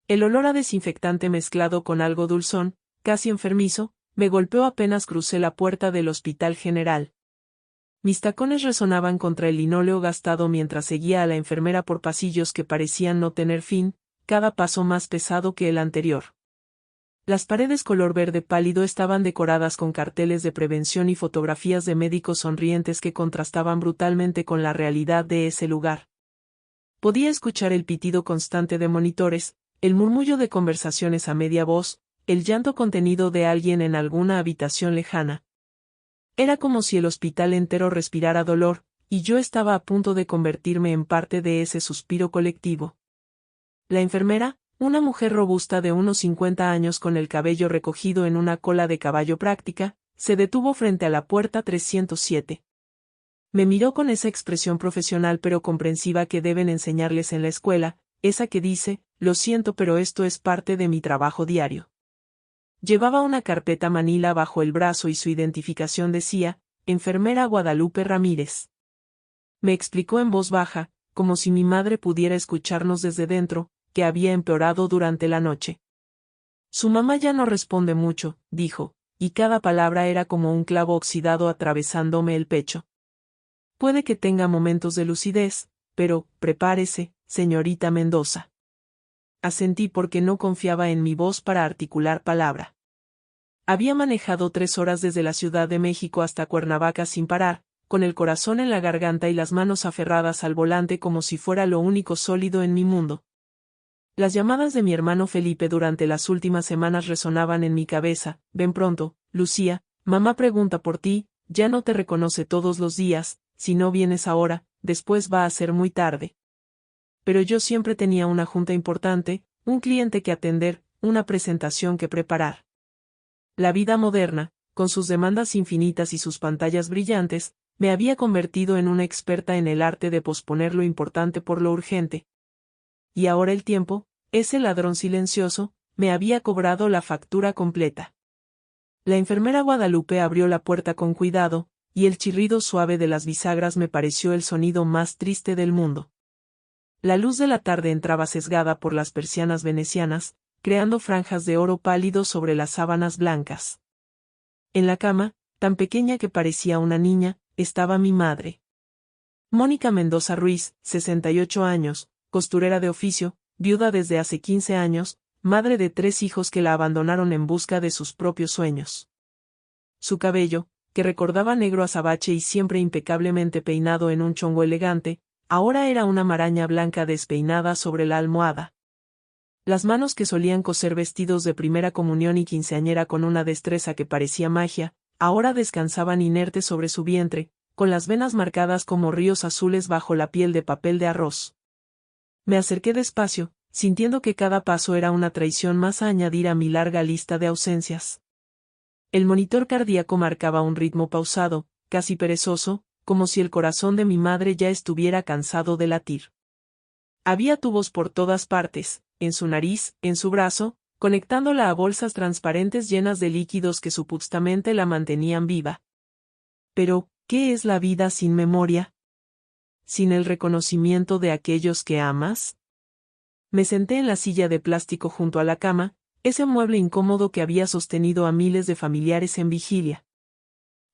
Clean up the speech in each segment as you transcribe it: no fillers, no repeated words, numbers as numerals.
El olor a desinfectante mezclado con algo dulzón, casi enfermizo, me golpeó apenas crucé la puerta del Hospital General. Mis tacones resonaban contra el linóleo gastado mientras seguía a la enfermera por pasillos que parecían no tener fin, cada paso más pesado que el anterior. Las paredes color verde pálido estaban decoradas con carteles de prevención y fotografías de médicos sonrientes que contrastaban brutalmente con la realidad de ese lugar. Podía escuchar el pitido constante de monitores, el murmullo de conversaciones a media voz, el llanto contenido de alguien en alguna habitación lejana. Era como si el hospital entero respirara dolor, y yo estaba a punto de convertirme en parte de ese suspiro colectivo. La enfermera, una mujer robusta de unos 50 años con el cabello recogido en una cola de caballo práctica, se detuvo frente a la puerta 307. Me miró con esa expresión profesional pero comprensiva que deben enseñarles en la escuela, esa que dice, lo siento pero esto es parte de mi trabajo diario. Llevaba una carpeta manila bajo el brazo y su identificación decía, enfermera Guadalupe Ramírez. Me explicó en voz baja, como si mi madre pudiera escucharnos desde dentro, que había empeorado durante la noche. Su mamá ya no responde mucho, dijo, y cada palabra era como un clavo oxidado atravesándome el pecho. Puede que tenga momentos de lucidez, pero, prepárese, señorita Mendoza. Asentí porque no confiaba en mi voz para articular palabra. Había manejado 3 horas desde la Ciudad de México hasta Cuernavaca sin parar, con el corazón en la garganta y las manos aferradas al volante como si fuera lo único sólido en mi mundo. Las llamadas de mi hermano Felipe durante las últimas semanas resonaban en mi cabeza. Ven pronto, Lucía, mamá pregunta por ti, ya no te reconoce todos los días, si no vienes ahora, después va a ser muy tarde. Pero yo siempre tenía una junta importante, un cliente que atender, una presentación que preparar. La vida moderna, con sus demandas infinitas y sus pantallas brillantes, me había convertido en una experta en el arte de posponer lo importante por lo urgente. Y ahora el tiempo, ese ladrón silencioso, me había cobrado la factura completa. La enfermera Guadalupe abrió la puerta con cuidado, y el chirrido suave de las bisagras me pareció el sonido más triste del mundo. La luz de la tarde entraba sesgada por las persianas venecianas, creando franjas de oro pálido sobre las sábanas blancas. En la cama, tan pequeña que parecía una niña, estaba mi madre. Mónica Mendoza Ruiz, 68 años, costurera de oficio, viuda desde hace 15 años, madre de 3 hijos que la abandonaron en busca de sus propios sueños. Su cabello, que recordaba negro azabache y siempre impecablemente peinado en un chongo elegante, ahora era una maraña blanca despeinada sobre la almohada. Las manos que solían coser vestidos de primera comunión y quinceañera con una destreza que parecía magia, ahora descansaban inertes sobre su vientre, con las venas marcadas como ríos azules bajo la piel de papel de arroz. Me acerqué despacio, sintiendo que cada paso era una traición más a añadir a mi larga lista de ausencias. El monitor cardíaco marcaba un ritmo pausado, casi perezoso, como si el corazón de mi madre ya estuviera cansado de latir. Había tubos por todas partes, en su nariz, en su brazo, conectándola a bolsas transparentes llenas de líquidos que supuestamente la mantenían viva. Pero, ¿qué es la vida sin memoria? ¿Sin el reconocimiento de aquellos que amas? Me senté en la silla de plástico junto a la cama, ese mueble incómodo que había sostenido a miles de familiares en vigilia.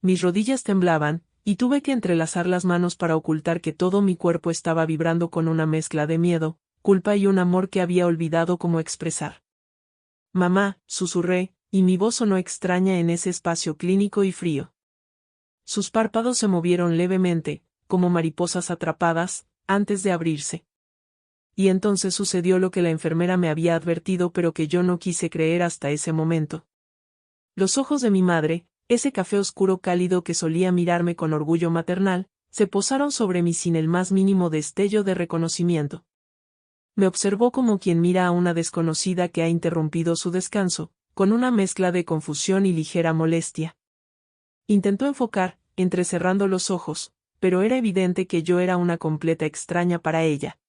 Mis rodillas temblaban, y tuve que entrelazar las manos para ocultar que todo mi cuerpo estaba vibrando con una mezcla de miedo, culpa y un amor que había olvidado cómo expresar. Mamá, susurré, y mi voz sonó extraña en ese espacio clínico y frío. Sus párpados se movieron levemente, como mariposas atrapadas, antes de abrirse. Y entonces sucedió lo que la enfermera me había advertido pero que yo no quise creer hasta ese momento. Los ojos de mi madre, ese café oscuro cálido que solía mirarme con orgullo maternal, se posaron sobre mí sin el más mínimo destello de reconocimiento. Me observó como quien mira a una desconocida que ha interrumpido su descanso, con una mezcla de confusión y ligera molestia. Intentó enfocar, entrecerrando los ojos, pero era evidente que yo era una completa extraña para ella.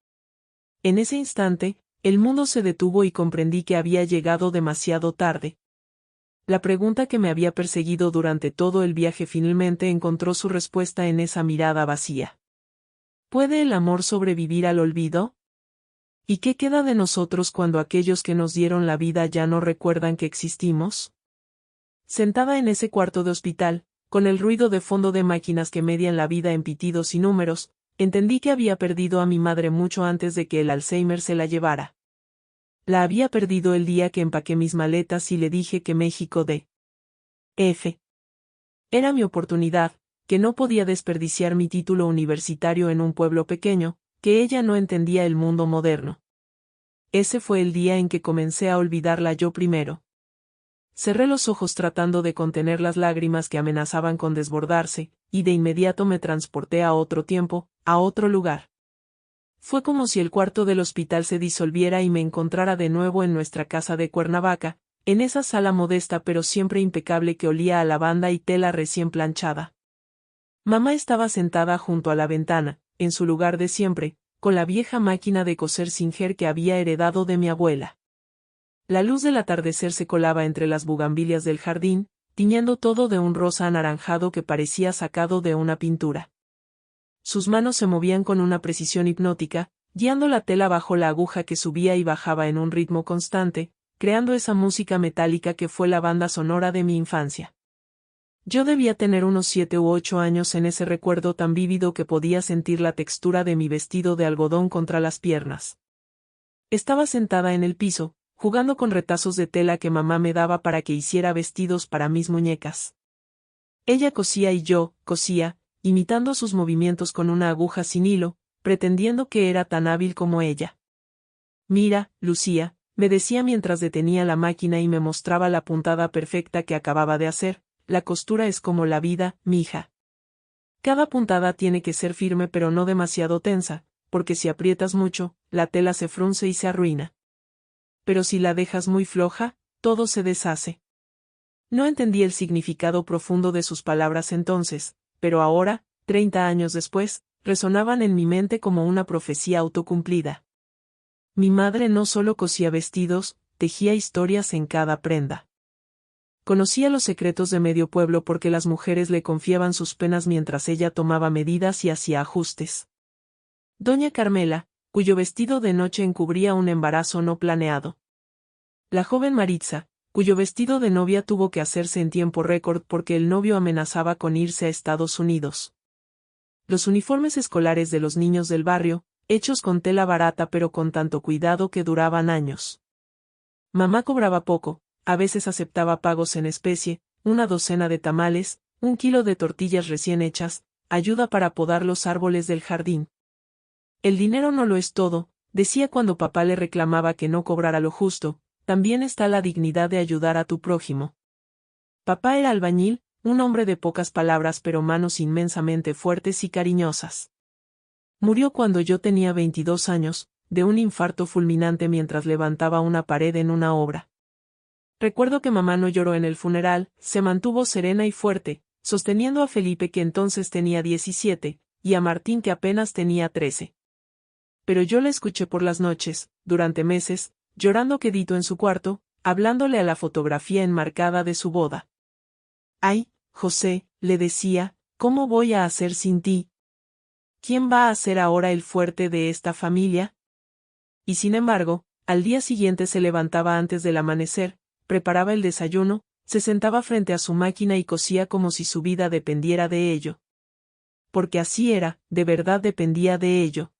En ese instante, el mundo se detuvo y comprendí que había llegado demasiado tarde. La pregunta que me había perseguido durante todo el viaje finalmente encontró su respuesta en esa mirada vacía. ¿Puede el amor sobrevivir al olvido? ¿Y qué queda de nosotros cuando aquellos que nos dieron la vida ya no recuerdan que existimos? Sentada en ese cuarto de hospital, con el ruido de fondo de máquinas que median la vida en pitidos y números, entendí que había perdido a mi madre mucho antes de que el Alzheimer se la llevara. La había perdido el día que empaqué mis maletas y le dije que México D.F. era mi oportunidad, que no podía desperdiciar mi título universitario en un pueblo pequeño, que ella no entendía el mundo moderno. Ese fue el día en que comencé a olvidarla yo primero. Cerré los ojos tratando de contener las lágrimas que amenazaban con desbordarse, y de inmediato me transporté a otro tiempo, a otro lugar. Fue como si el cuarto del hospital se disolviera y me encontrara de nuevo en nuestra casa de Cuernavaca, en esa sala modesta pero siempre impecable que olía a lavanda y tela recién planchada. Mamá estaba sentada junto a la ventana, en su lugar de siempre, con la vieja máquina de coser Singer que había heredado de mi abuela. La luz del atardecer se colaba entre las bugambilias del jardín, tiñendo todo de un rosa anaranjado que parecía sacado de una pintura. Sus manos se movían con una precisión hipnótica, guiando la tela bajo la aguja que subía y bajaba en un ritmo constante, creando esa música metálica que fue la banda sonora de mi infancia. Yo debía tener unos 7 u 8 años en ese recuerdo tan vívido que podía sentir la textura de mi vestido de algodón contra las piernas. Estaba sentada en el piso, jugando con retazos de tela que mamá me daba para que hiciera vestidos para mis muñecas. Ella cosía y yo, cosía, imitando sus movimientos con una aguja sin hilo, pretendiendo que era tan hábil como ella. Mira, Lucía, me decía mientras detenía la máquina y me mostraba la puntada perfecta que acababa de hacer, la costura es como la vida, mija. Cada puntada tiene que ser firme pero no demasiado tensa, porque si aprietas mucho, la tela se frunce y se arruina. Pero si la dejas muy floja, todo se deshace. No entendí el significado profundo de sus palabras entonces, pero ahora, 30 años después, resonaban en mi mente como una profecía autocumplida. Mi madre no solo cosía vestidos, tejía historias en cada prenda. Conocía los secretos de medio pueblo porque las mujeres le confiaban sus penas mientras ella tomaba medidas y hacía ajustes. Doña Carmela, cuyo vestido de noche encubría un embarazo no planeado. La joven Maritza, cuyo vestido de novia tuvo que hacerse en tiempo récord porque el novio amenazaba con irse a Estados Unidos. Los uniformes escolares de los niños del barrio, hechos con tela barata pero con tanto cuidado que duraban años. Mamá cobraba poco, a veces aceptaba pagos en especie, una docena de tamales, 1 kilo de tortillas recién hechas, ayuda para podar los árboles del jardín. El dinero no lo es todo, decía cuando papá le reclamaba que no cobrara lo justo, también está la dignidad de ayudar a tu prójimo. Papá era albañil, un hombre de pocas palabras pero manos inmensamente fuertes y cariñosas. Murió cuando yo tenía 22 años, de un infarto fulminante mientras levantaba una pared en una obra. Recuerdo que mamá no lloró en el funeral, se mantuvo serena y fuerte, sosteniendo a Felipe que entonces tenía 17, y a Martín que apenas tenía 13. Pero yo la escuché por las noches, durante meses, llorando quedito en su cuarto, hablándole a la fotografía enmarcada de su boda. Ay, José, le decía, ¿cómo voy a hacer sin ti? ¿Quién va a ser ahora el fuerte de esta familia? Y sin embargo, al día siguiente se levantaba antes del amanecer, preparaba el desayuno, se sentaba frente a su máquina y cosía como si su vida dependiera de ello. Porque así era, de verdad dependía de ello.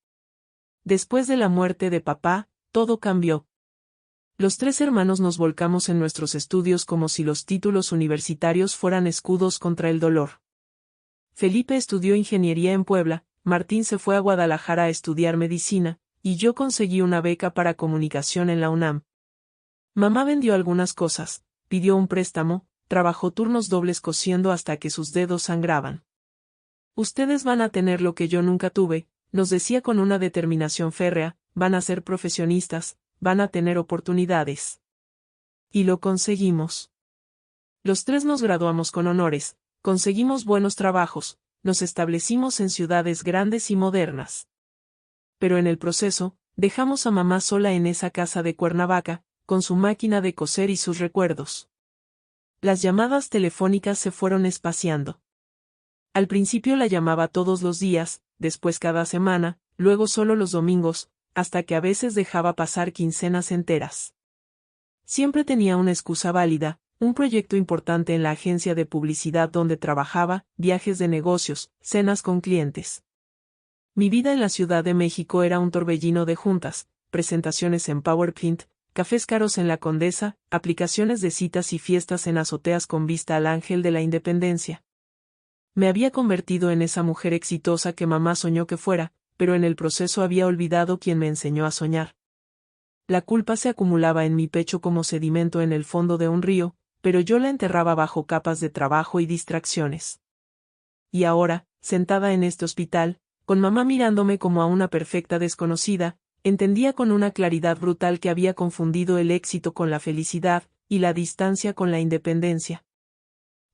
Después de la muerte de papá, todo cambió. Los 3 hermanos nos volcamos en nuestros estudios como si los títulos universitarios fueran escudos contra el dolor. Felipe estudió ingeniería en Puebla, Martín se fue a Guadalajara a estudiar medicina, y yo conseguí una beca para comunicación en la UNAM. Mamá vendió algunas cosas, pidió un préstamo, trabajó turnos dobles cosiendo hasta que sus dedos sangraban. Ustedes van a tener lo que yo nunca tuve, nos decía con una determinación férrea, van a ser profesionistas, van a tener oportunidades. Y lo conseguimos. Los 3 nos graduamos con honores, conseguimos buenos trabajos, nos establecimos en ciudades grandes y modernas. Pero en el proceso, dejamos a mamá sola en esa casa de Cuernavaca, con su máquina de coser y sus recuerdos. Las llamadas telefónicas se fueron espaciando. Al principio la llamaba todos los días, después cada semana, luego solo los domingos, hasta que a veces dejaba pasar quincenas enteras. Siempre tenía una excusa válida, un proyecto importante en la agencia de publicidad donde trabajaba, viajes de negocios, cenas con clientes. Mi vida en la Ciudad de México era un torbellino de juntas, presentaciones en PowerPoint, cafés caros en La Condesa, aplicaciones de citas y fiestas en azoteas con vista al Ángel de la Independencia. Me había convertido en esa mujer exitosa que mamá soñó que fuera, pero en el proceso había olvidado quien me enseñó a soñar. La culpa se acumulaba en mi pecho como sedimento en el fondo de un río, pero yo la enterraba bajo capas de trabajo y distracciones. Y ahora, sentada en este hospital, con mamá mirándome como a una perfecta desconocida, entendía con una claridad brutal que había confundido el éxito con la felicidad, y la distancia con la independencia.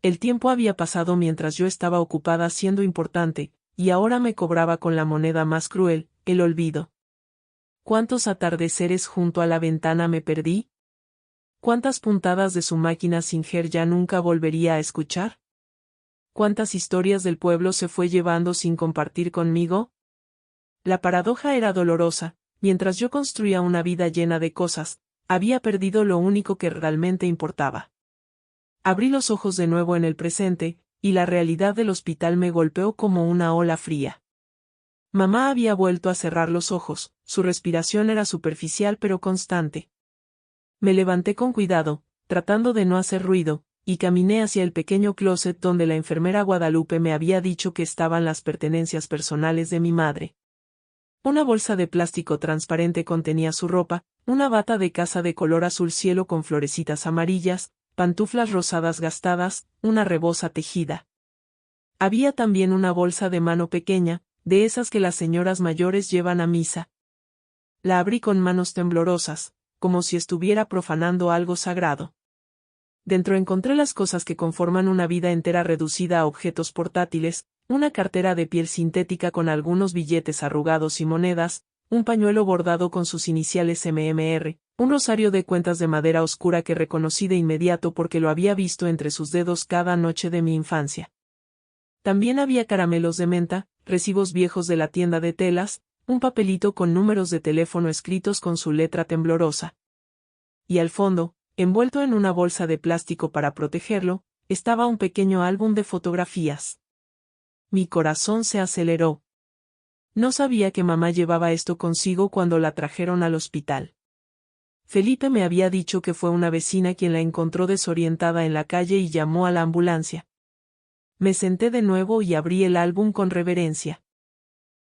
El tiempo había pasado mientras yo estaba ocupada siendo importante, y ahora me cobraba con la moneda más cruel, el olvido. ¿Cuántos atardeceres junto a la ventana me perdí? ¿Cuántas puntadas de su máquina Singer ya nunca volvería a escuchar? ¿Cuántas historias del pueblo se fue llevando sin compartir conmigo? La paradoja era dolorosa. Mientras yo construía una vida llena de cosas, había perdido lo único que realmente importaba. Abrí los ojos de nuevo en el presente, y la realidad del hospital me golpeó como una ola fría. Mamá había vuelto a cerrar los ojos, su respiración era superficial pero constante. Me levanté con cuidado, tratando de no hacer ruido, y caminé hacia el pequeño closet donde la enfermera Guadalupe me había dicho que estaban las pertenencias personales de mi madre. Una bolsa de plástico transparente contenía su ropa, una bata de casa de color azul cielo con florecitas amarillas, pantuflas rosadas gastadas, una reboza tejida. Había también una bolsa de mano pequeña, de esas que las señoras mayores llevan a misa. La abrí con manos temblorosas, como si estuviera profanando algo sagrado. Dentro encontré las cosas que conforman una vida entera reducida a objetos portátiles, una cartera de piel sintética con algunos billetes arrugados y monedas, un pañuelo bordado con sus iniciales MMR, un rosario de cuentas de madera oscura que reconocí de inmediato porque lo había visto entre sus dedos cada noche de mi infancia. También había caramelos de menta, recibos viejos de la tienda de telas, un papelito con números de teléfono escritos con su letra temblorosa. Y al fondo, envuelto en una bolsa de plástico para protegerlo, estaba un pequeño álbum de fotografías. Mi corazón se aceleró. No sabía que mamá llevaba esto consigo cuando la trajeron al hospital. Felipe me había dicho que fue una vecina quien la encontró desorientada en la calle y llamó a la ambulancia. Me senté de nuevo y abrí el álbum con reverencia.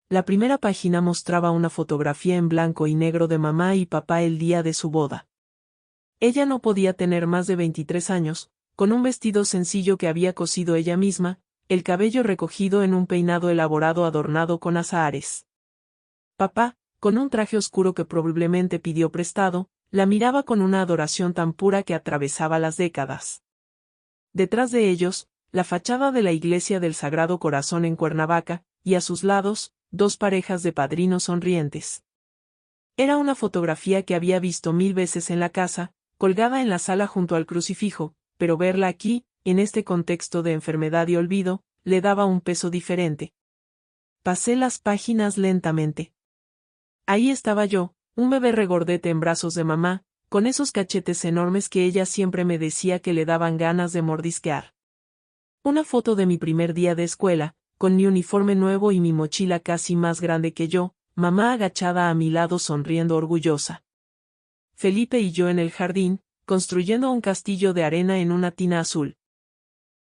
La primera página mostraba una fotografía en blanco y negro de mamá y papá el día de su boda. Ella no podía tener más de 23 años, con un vestido sencillo que había cosido ella misma, el cabello recogido en un peinado elaborado adornado con azahares. Papá, con un traje oscuro que probablemente pidió prestado, la miraba con una adoración tan pura que atravesaba las décadas. Detrás de ellos, la fachada de la iglesia del Sagrado Corazón en Cuernavaca, y a sus lados, dos parejas de padrinos sonrientes. Era una fotografía que había visto 1000 veces en la casa, colgada en la sala junto al crucifijo, pero verla aquí, en este contexto de enfermedad y olvido, le daba un peso diferente. Pasé las páginas lentamente. Ahí estaba yo, un bebé regordete en brazos de mamá, con esos cachetes enormes que ella siempre me decía que le daban ganas de mordisquear. Una foto de mi primer día de escuela, con mi uniforme nuevo y mi mochila casi más grande que yo, mamá agachada a mi lado sonriendo orgullosa. Felipe y yo en el jardín, construyendo un castillo de arena en una tina azul.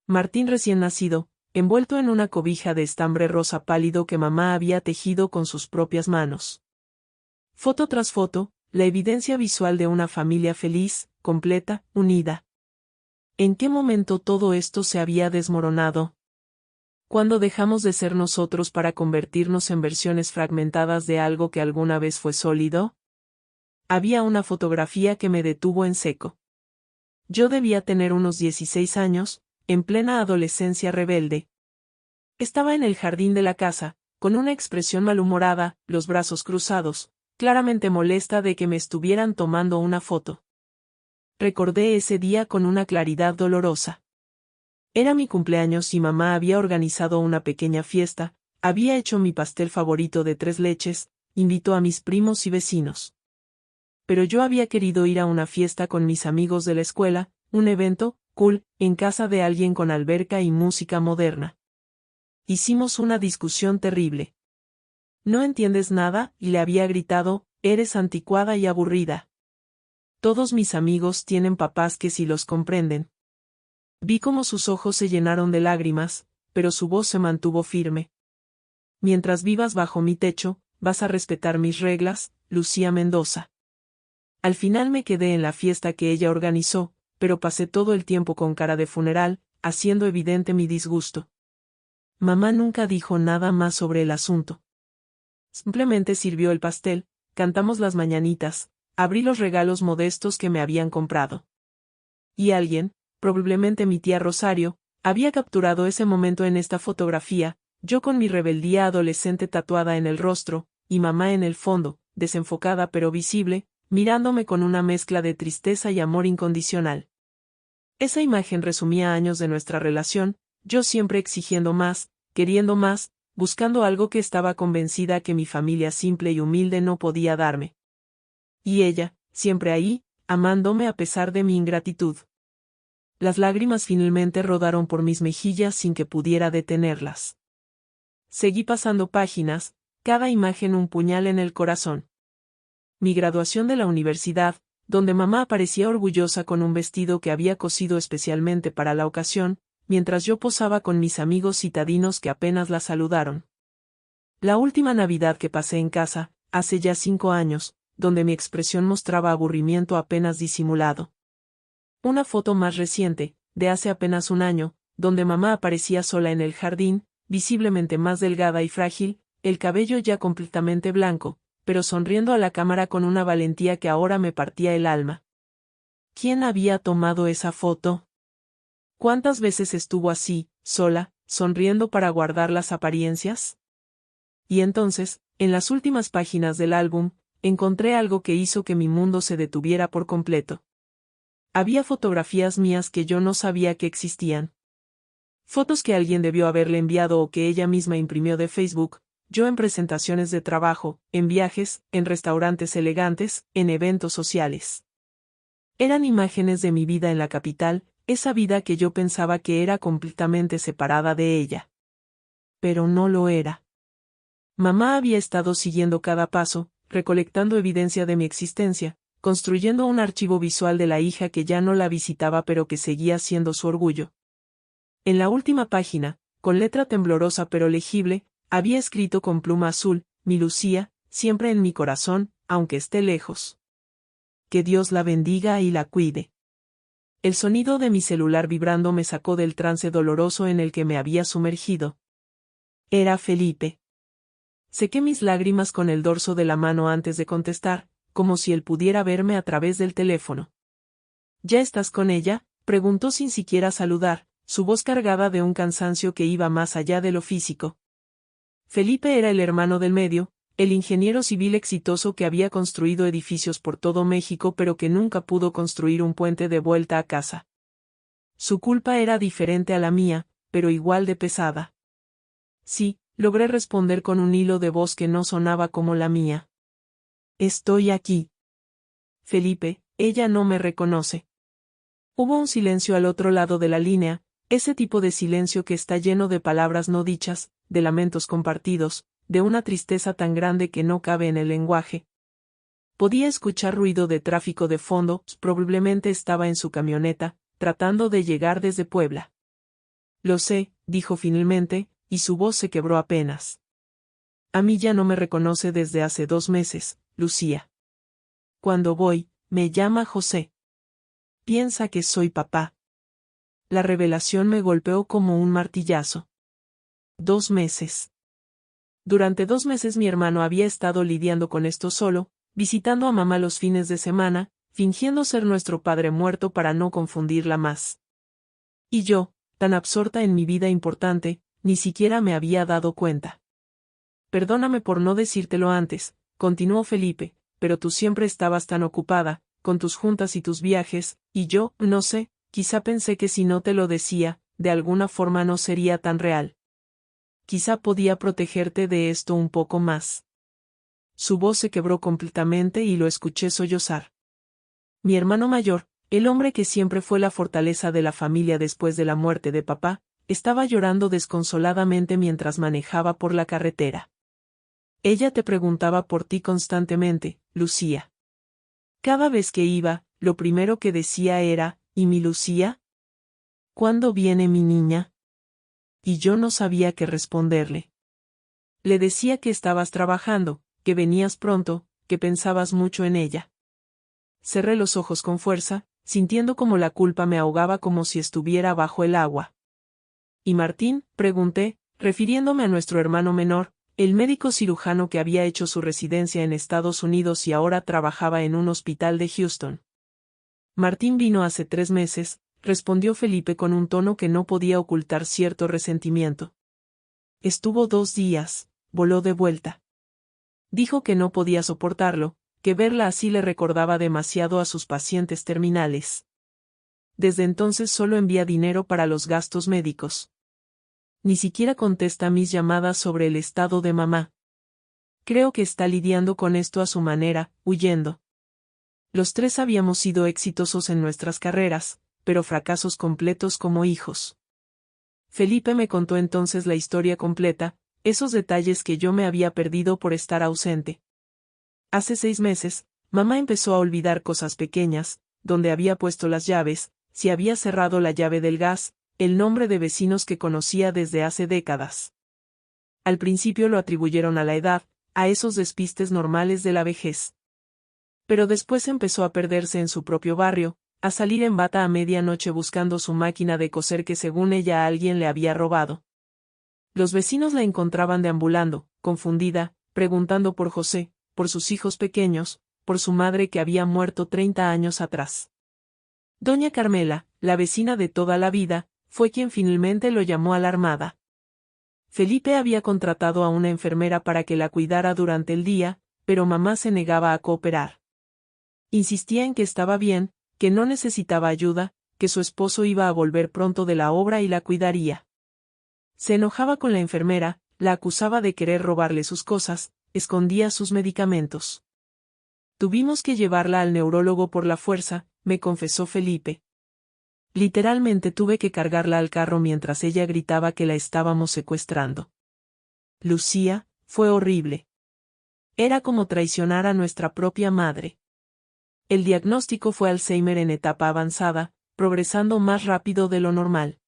Martín recién nacido, envuelto en una cobija de estambre rosa pálido que mamá había tejido con sus propias manos. Foto tras foto, la evidencia visual de una familia feliz, completa, unida. ¿En qué momento todo esto se había desmoronado? ¿Cuándo dejamos de ser nosotros para convertirnos en versiones fragmentadas de algo que alguna vez fue sólido? Había una fotografía que me detuvo en seco. Yo debía tener unos 16 años, en plena adolescencia rebelde. Estaba en el jardín de la casa, con una expresión malhumorada, los brazos cruzados, claramente molesta de que me estuvieran tomando una foto. Recordé ese día con una claridad dolorosa. Era mi cumpleaños y mamá había organizado una pequeña fiesta, había hecho mi pastel favorito de 3 leches, invitó a mis primos y vecinos. Pero yo había querido ir a una fiesta con mis amigos de la escuela, un evento, cool, en casa de alguien con alberca y música moderna. Hicimos una discusión terrible. No entiendes nada, y le había gritado, eres anticuada y aburrida. Todos mis amigos tienen papás que sí los comprenden. Vi cómo sus ojos se llenaron de lágrimas, pero su voz se mantuvo firme. Mientras vivas bajo mi techo, vas a respetar mis reglas, Lucía Mendoza. Al final me quedé en la fiesta que ella organizó, pero pasé todo el tiempo con cara de funeral, haciendo evidente mi disgusto. Mamá nunca dijo nada más sobre el asunto. Simplemente sirvió el pastel, cantamos las mañanitas, abrí los regalos modestos que me habían comprado. Y alguien, probablemente mi tía Rosario, había capturado ese momento en esta fotografía, yo con mi rebeldía adolescente tatuada en el rostro, y mamá en el fondo, desenfocada pero visible, mirándome con una mezcla de tristeza y amor incondicional. Esa imagen resumía años de nuestra relación, yo siempre exigiendo más, queriendo más, buscando algo que estaba convencida que mi familia simple y humilde no podía darme. Y ella, siempre ahí, amándome a pesar de mi ingratitud. Las lágrimas finalmente rodaron por mis mejillas sin que pudiera detenerlas. Seguí pasando páginas, cada imagen un puñal en el corazón. Mi graduación de la universidad, donde mamá aparecía orgullosa con un vestido que había cosido especialmente para la ocasión, mientras yo posaba con mis amigos citadinos que apenas la saludaron. La última Navidad que pasé en casa, hace ya 5 años, donde mi expresión mostraba aburrimiento apenas disimulado. Una foto más reciente, de hace apenas un año, donde mamá aparecía sola en el jardín, visiblemente más delgada y frágil, el cabello ya completamente blanco, pero sonriendo a la cámara con una valentía que ahora me partía el alma. ¿Quién había tomado esa foto? ¿Cuántas veces estuvo así, sola, sonriendo para guardar las apariencias? Y entonces, en las últimas páginas del álbum, encontré algo que hizo que mi mundo se detuviera por completo. Había fotografías mías que yo no sabía que existían. Fotos que alguien debió haberle enviado o que ella misma imprimió de Facebook, yo en presentaciones de trabajo, en viajes, en restaurantes elegantes, en eventos sociales. Eran imágenes de mi vida en la capital, esa vida que yo pensaba que era completamente separada de ella. Pero no lo era. Mamá había estado siguiendo cada paso, recolectando evidencia de mi existencia, construyendo un archivo visual de la hija que ya no la visitaba pero que seguía siendo su orgullo. En la última página, con letra temblorosa pero legible, había escrito con pluma azul, mi Lucía, siempre en mi corazón, aunque esté lejos. Que Dios la bendiga y la cuide. El sonido de mi celular vibrando me sacó del trance doloroso en el que me había sumergido. Era Felipe. Sequé mis lágrimas con el dorso de la mano antes de contestar, como si él pudiera verme a través del teléfono. ¿Ya estás con ella?, preguntó sin siquiera saludar, su voz cargada de un cansancio que iba más allá de lo físico. Felipe era el hermano del medio, el ingeniero civil exitoso que había construido edificios por todo México pero que nunca pudo construir un puente de vuelta a casa. Su culpa era diferente a la mía, pero igual de pesada. Sí, logré responder con un hilo de voz que no sonaba como la mía. Estoy aquí. Felipe, ella no me reconoce. Hubo un silencio al otro lado de la línea, ese tipo de silencio que está lleno de palabras no dichas, de lamentos compartidos, de una tristeza tan grande que no cabe en el lenguaje. Podía escuchar ruido de tráfico de fondo, probablemente estaba en su camioneta, tratando de llegar desde Puebla. Lo sé, dijo finalmente, y su voz se quebró apenas. A mí ya no me reconoce desde hace 2 meses, Lucía. Cuando voy, me llama José. Piensa que soy papá. La revelación me golpeó como un martillazo. 2 meses. Durante 2 meses mi hermano había estado lidiando con esto solo, visitando a mamá los fines de semana, fingiendo ser nuestro padre muerto para no confundirla más. Y yo, tan absorta en mi vida importante, ni siquiera me había dado cuenta. Perdóname por no decírtelo antes, continuó Felipe, pero tú siempre estabas tan ocupada, con tus juntas y tus viajes, y yo, no sé, quizá pensé que si no te lo decía, de alguna forma no sería tan real. Quizá podía protegerte de esto un poco más. Su voz se quebró completamente y lo escuché sollozar. Mi hermano mayor, el hombre que siempre fue la fortaleza de la familia después de la muerte de papá, estaba llorando desconsoladamente mientras manejaba por la carretera. Ella te preguntaba por ti constantemente, Lucía. Cada vez que iba, lo primero que decía era, ¿y mi Lucía? ¿Cuándo viene mi niña? Y yo no sabía qué responderle. Le decía que estabas trabajando, que venías pronto, que pensabas mucho en ella. Cerré los ojos con fuerza, sintiendo como la culpa me ahogaba como si estuviera bajo el agua. ¿Y Martín?, pregunté, refiriéndome a nuestro hermano menor, el médico cirujano que había hecho su residencia en Estados Unidos y ahora trabajaba en un hospital de Houston. Martín vino hace 3 meses, respondió Felipe con un tono que no podía ocultar cierto resentimiento. Estuvo 2 días, voló de vuelta. Dijo que no podía soportarlo, que verla así le recordaba demasiado a sus pacientes terminales. Desde entonces solo envía dinero para los gastos médicos. Ni siquiera contesta mis llamadas sobre el estado de mamá. Creo que está lidiando con esto a su manera, huyendo. Los 3 habíamos sido exitosos en nuestras carreras, pero fracasos completos como hijos. Felipe me contó entonces la historia completa, esos detalles que yo me había perdido por estar ausente. Hace 6 meses, mamá empezó a olvidar cosas pequeñas, dónde había puesto las llaves, si había cerrado la llave del gas, el nombre de vecinos que conocía desde hace décadas. Al principio lo atribuyeron a la edad, a esos despistes normales de la vejez. Pero después empezó a perderse en su propio barrio, a salir en bata a medianoche buscando su máquina de coser que según ella a alguien le había robado. Los vecinos la encontraban deambulando, confundida, preguntando por José, por sus hijos pequeños, por su madre que había muerto 30 años atrás. Doña Carmela, la vecina de toda la vida, fue quien finalmente lo llamó alarmada. Felipe había contratado a una enfermera para que la cuidara durante el día, pero mamá se negaba a cooperar. Insistía en que estaba bien, que no necesitaba ayuda, que su esposo iba a volver pronto de la obra y la cuidaría. Se enojaba con la enfermera, la acusaba de querer robarle sus cosas, escondía sus medicamentos. Tuvimos que llevarla al neurólogo por la fuerza, me confesó Felipe. Literalmente tuve que cargarla al carro mientras ella gritaba que la estábamos secuestrando. Lucía, fue horrible. Era como traicionar a nuestra propia madre. El diagnóstico fue Alzheimer en etapa avanzada, progresando más rápido de lo normal.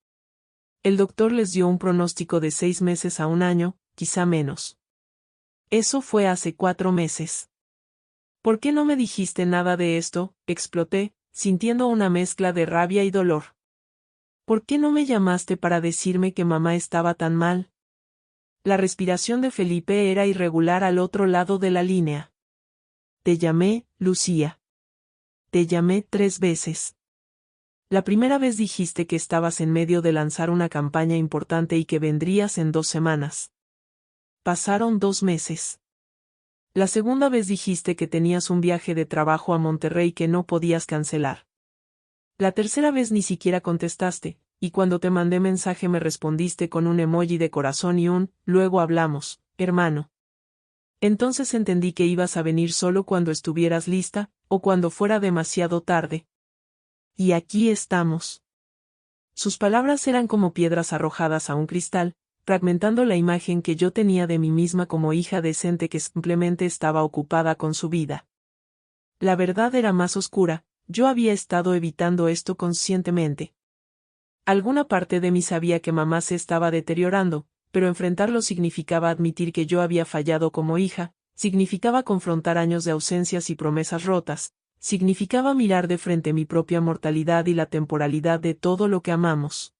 El doctor les dio un pronóstico de 6 meses a 1 año, quizá menos. Eso fue hace 4 meses. ¿Por qué no me dijiste nada de esto?, exploté, sintiendo una mezcla de rabia y dolor. ¿Por qué no me llamaste para decirme que mamá estaba tan mal? La respiración de Felipe era irregular al otro lado de la línea. Te llamé, Lucía. Te llamé 3 veces. La primera vez dijiste que estabas en medio de lanzar una campaña importante y que vendrías en 2 semanas. Pasaron 2 meses. La segunda vez dijiste que tenías un viaje de trabajo a Monterrey que no podías cancelar. La tercera vez ni siquiera contestaste, y cuando te mandé mensaje me respondiste con un emoji de corazón y un, luego hablamos, hermano. Entonces entendí que ibas a venir solo cuando estuvieras lista, o cuando fuera demasiado tarde. Y aquí estamos. Sus palabras eran como piedras arrojadas a un cristal, fragmentando la imagen que yo tenía de mí misma como hija decente que simplemente estaba ocupada con su vida. La verdad era más oscura, yo había estado evitando esto conscientemente. Alguna parte de mí sabía que mamá se estaba deteriorando, pero enfrentarlo significaba admitir que yo había fallado como hija, significaba confrontar años de ausencias y promesas rotas, significaba mirar de frente mi propia mortalidad y la temporalidad de todo lo que amamos.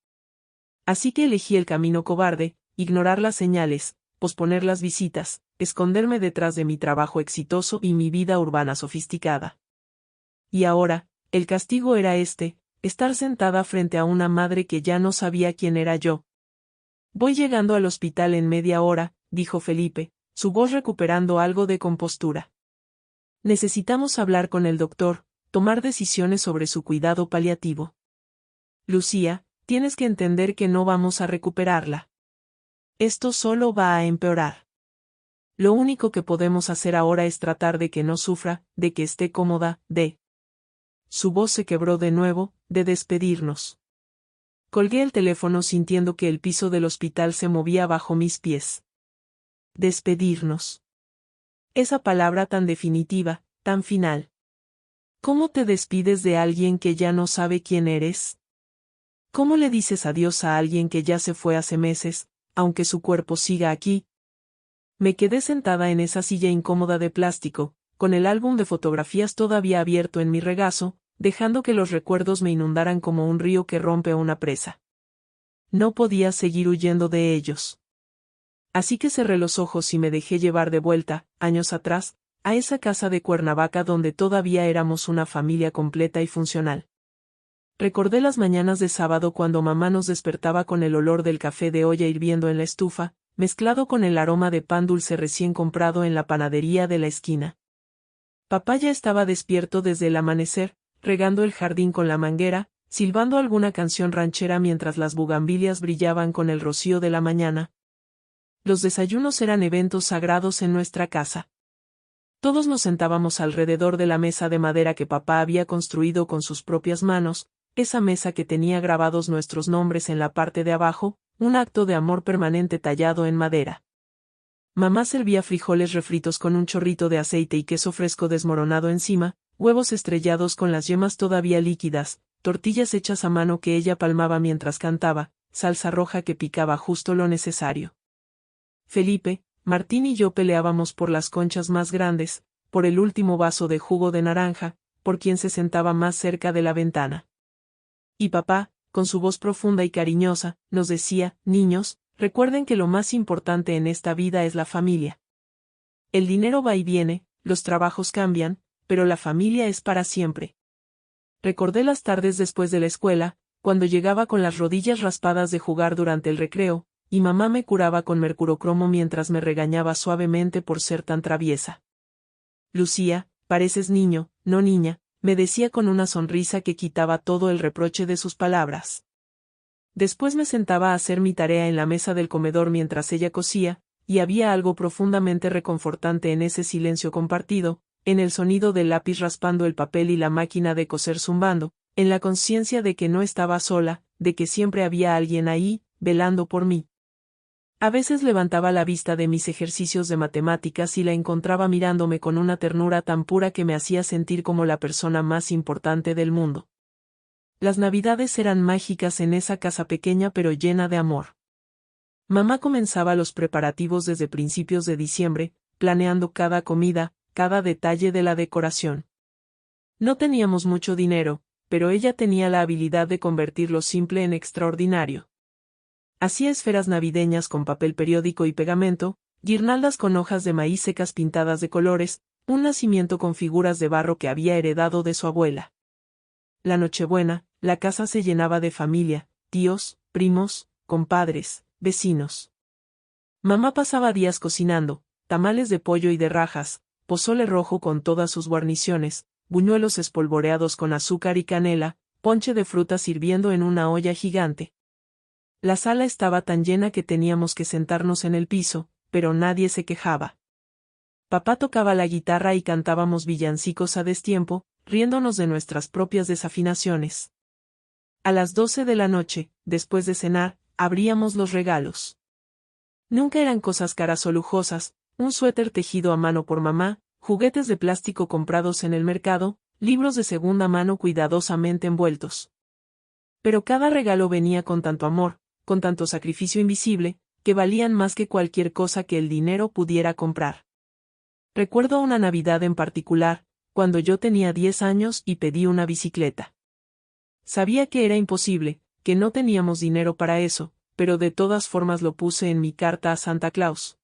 Así que elegí el camino cobarde, ignorar las señales, posponer las visitas, esconderme detrás de mi trabajo exitoso y mi vida urbana sofisticada. Y ahora, el castigo era estar sentada frente a una madre que ya no sabía quién era yo. Voy llegando al hospital en media hora, dijo Felipe, su voz recuperando algo de compostura. Necesitamos hablar con el doctor, tomar decisiones sobre su cuidado paliativo. Lucía, tienes que entender que no vamos a recuperarla. Esto solo va a empeorar. Lo único que podemos hacer ahora es tratar de que no sufra, de que esté cómoda, de... Su voz se quebró de nuevo, de despedirnos. Colgué el teléfono sintiendo que el piso del hospital se movía bajo mis pies. Despedirnos. Esa palabra tan definitiva, tan final. ¿Cómo te despides de alguien que ya no sabe quién eres? ¿Cómo le dices adiós a alguien que ya se fue hace meses, aunque su cuerpo siga aquí? Me quedé sentada en esa silla incómoda de plástico, con el álbum de fotografías todavía abierto en mi regazo, dejando que los recuerdos me inundaran como un río que rompe una presa. No podía seguir huyendo de ellos. Así que cerré los ojos y me dejé llevar de vuelta, años atrás, a esa casa de Cuernavaca donde todavía éramos una familia completa y funcional. Recordé las mañanas de sábado cuando mamá nos despertaba con el olor del café de olla hirviendo en la estufa, mezclado con el aroma de pan dulce recién comprado en la panadería de la esquina. Papá ya estaba despierto desde el amanecer, regando el jardín con la manguera, silbando alguna canción ranchera mientras las bugambilias brillaban con el rocío de la mañana. Los desayunos eran eventos sagrados en nuestra casa. Todos nos sentábamos alrededor de la mesa de madera que papá había construido con sus propias manos, esa mesa que tenía grabados nuestros nombres en la parte de abajo, un acto de amor permanente tallado en madera. Mamá servía frijoles refritos con un chorrito de aceite y queso fresco desmoronado encima, huevos estrellados con las yemas todavía líquidas, tortillas hechas a mano que ella palmaba mientras cantaba, salsa roja que picaba justo lo necesario. Felipe, Martín y yo peleábamos por las conchas más grandes, por el último vaso de jugo de naranja, por quien se sentaba más cerca de la ventana. Y papá, con su voz profunda y cariñosa, nos decía, niños, recuerden que lo más importante en esta vida es la familia. El dinero va y viene, los trabajos cambian, pero la familia es para siempre. Recordé las tardes después de la escuela, cuando llegaba con las rodillas raspadas de jugar durante el recreo, y mamá me curaba con mercurocromo mientras me regañaba suavemente por ser tan traviesa. Lucía, pareces niño, no niña, me decía con una sonrisa que quitaba todo el reproche de sus palabras. Después me sentaba a hacer mi tarea en la mesa del comedor mientras ella cosía, y había algo profundamente reconfortante en ese silencio compartido, en el sonido del lápiz raspando el papel y la máquina de coser zumbando, en la conciencia de que no estaba sola, de que siempre había alguien ahí, velando por mí. A veces levantaba la vista de mis ejercicios de matemáticas y la encontraba mirándome con una ternura tan pura que me hacía sentir como la persona más importante del mundo. Las navidades eran mágicas en esa casa pequeña pero llena de amor. Mamá comenzaba los preparativos desde principios de diciembre, planeando cada comida, cada detalle de la decoración. No teníamos mucho dinero, pero ella tenía la habilidad de convertir lo simple en extraordinario. Hacía esferas navideñas con papel periódico y pegamento, guirnaldas con hojas de maíz secas pintadas de colores, un nacimiento con figuras de barro que había heredado de su abuela. La Nochebuena, la casa se llenaba de familia, tíos, primos, compadres, vecinos. Mamá pasaba días cocinando, tamales de pollo y de rajas, pozole rojo con todas sus guarniciones, buñuelos espolvoreados con azúcar y canela, ponche de frutas hirviendo en una olla gigante. La sala estaba tan llena que teníamos que sentarnos en el piso, pero nadie se quejaba. Papá tocaba la guitarra y cantábamos villancicos a destiempo, riéndonos de nuestras propias desafinaciones. A las 12 de la noche, después de cenar, abríamos los regalos. Nunca eran cosas caras o lujosas, un suéter tejido a mano por mamá, juguetes de plástico comprados en el mercado, libros de segunda mano cuidadosamente envueltos. Pero cada regalo venía con tanto amor, con tanto sacrificio invisible, que valían más que cualquier cosa que el dinero pudiera comprar. Recuerdo una Navidad en particular, cuando yo tenía 10 años y pedí una bicicleta. Sabía que era imposible, que no teníamos dinero para eso, pero de todas formas lo puse en mi carta a Santa Claus.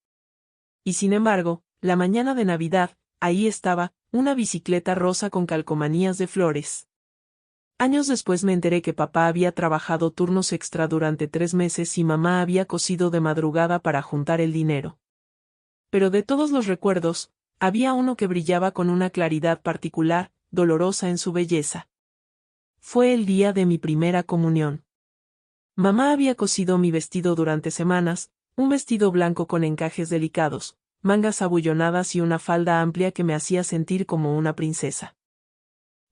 Y sin embargo, la mañana de Navidad, ahí estaba, una bicicleta rosa con calcomanías de flores. Años después me enteré que papá había trabajado turnos extra durante 3 meses y mamá había cosido de madrugada para juntar el dinero. Pero de todos los recuerdos, había uno que brillaba con una claridad particular, dolorosa en su belleza. Fue el día de mi primera comunión. Mamá había cosido mi vestido durante semanas, un vestido blanco con encajes delicados, mangas abullonadas y una falda amplia que me hacía sentir como una princesa.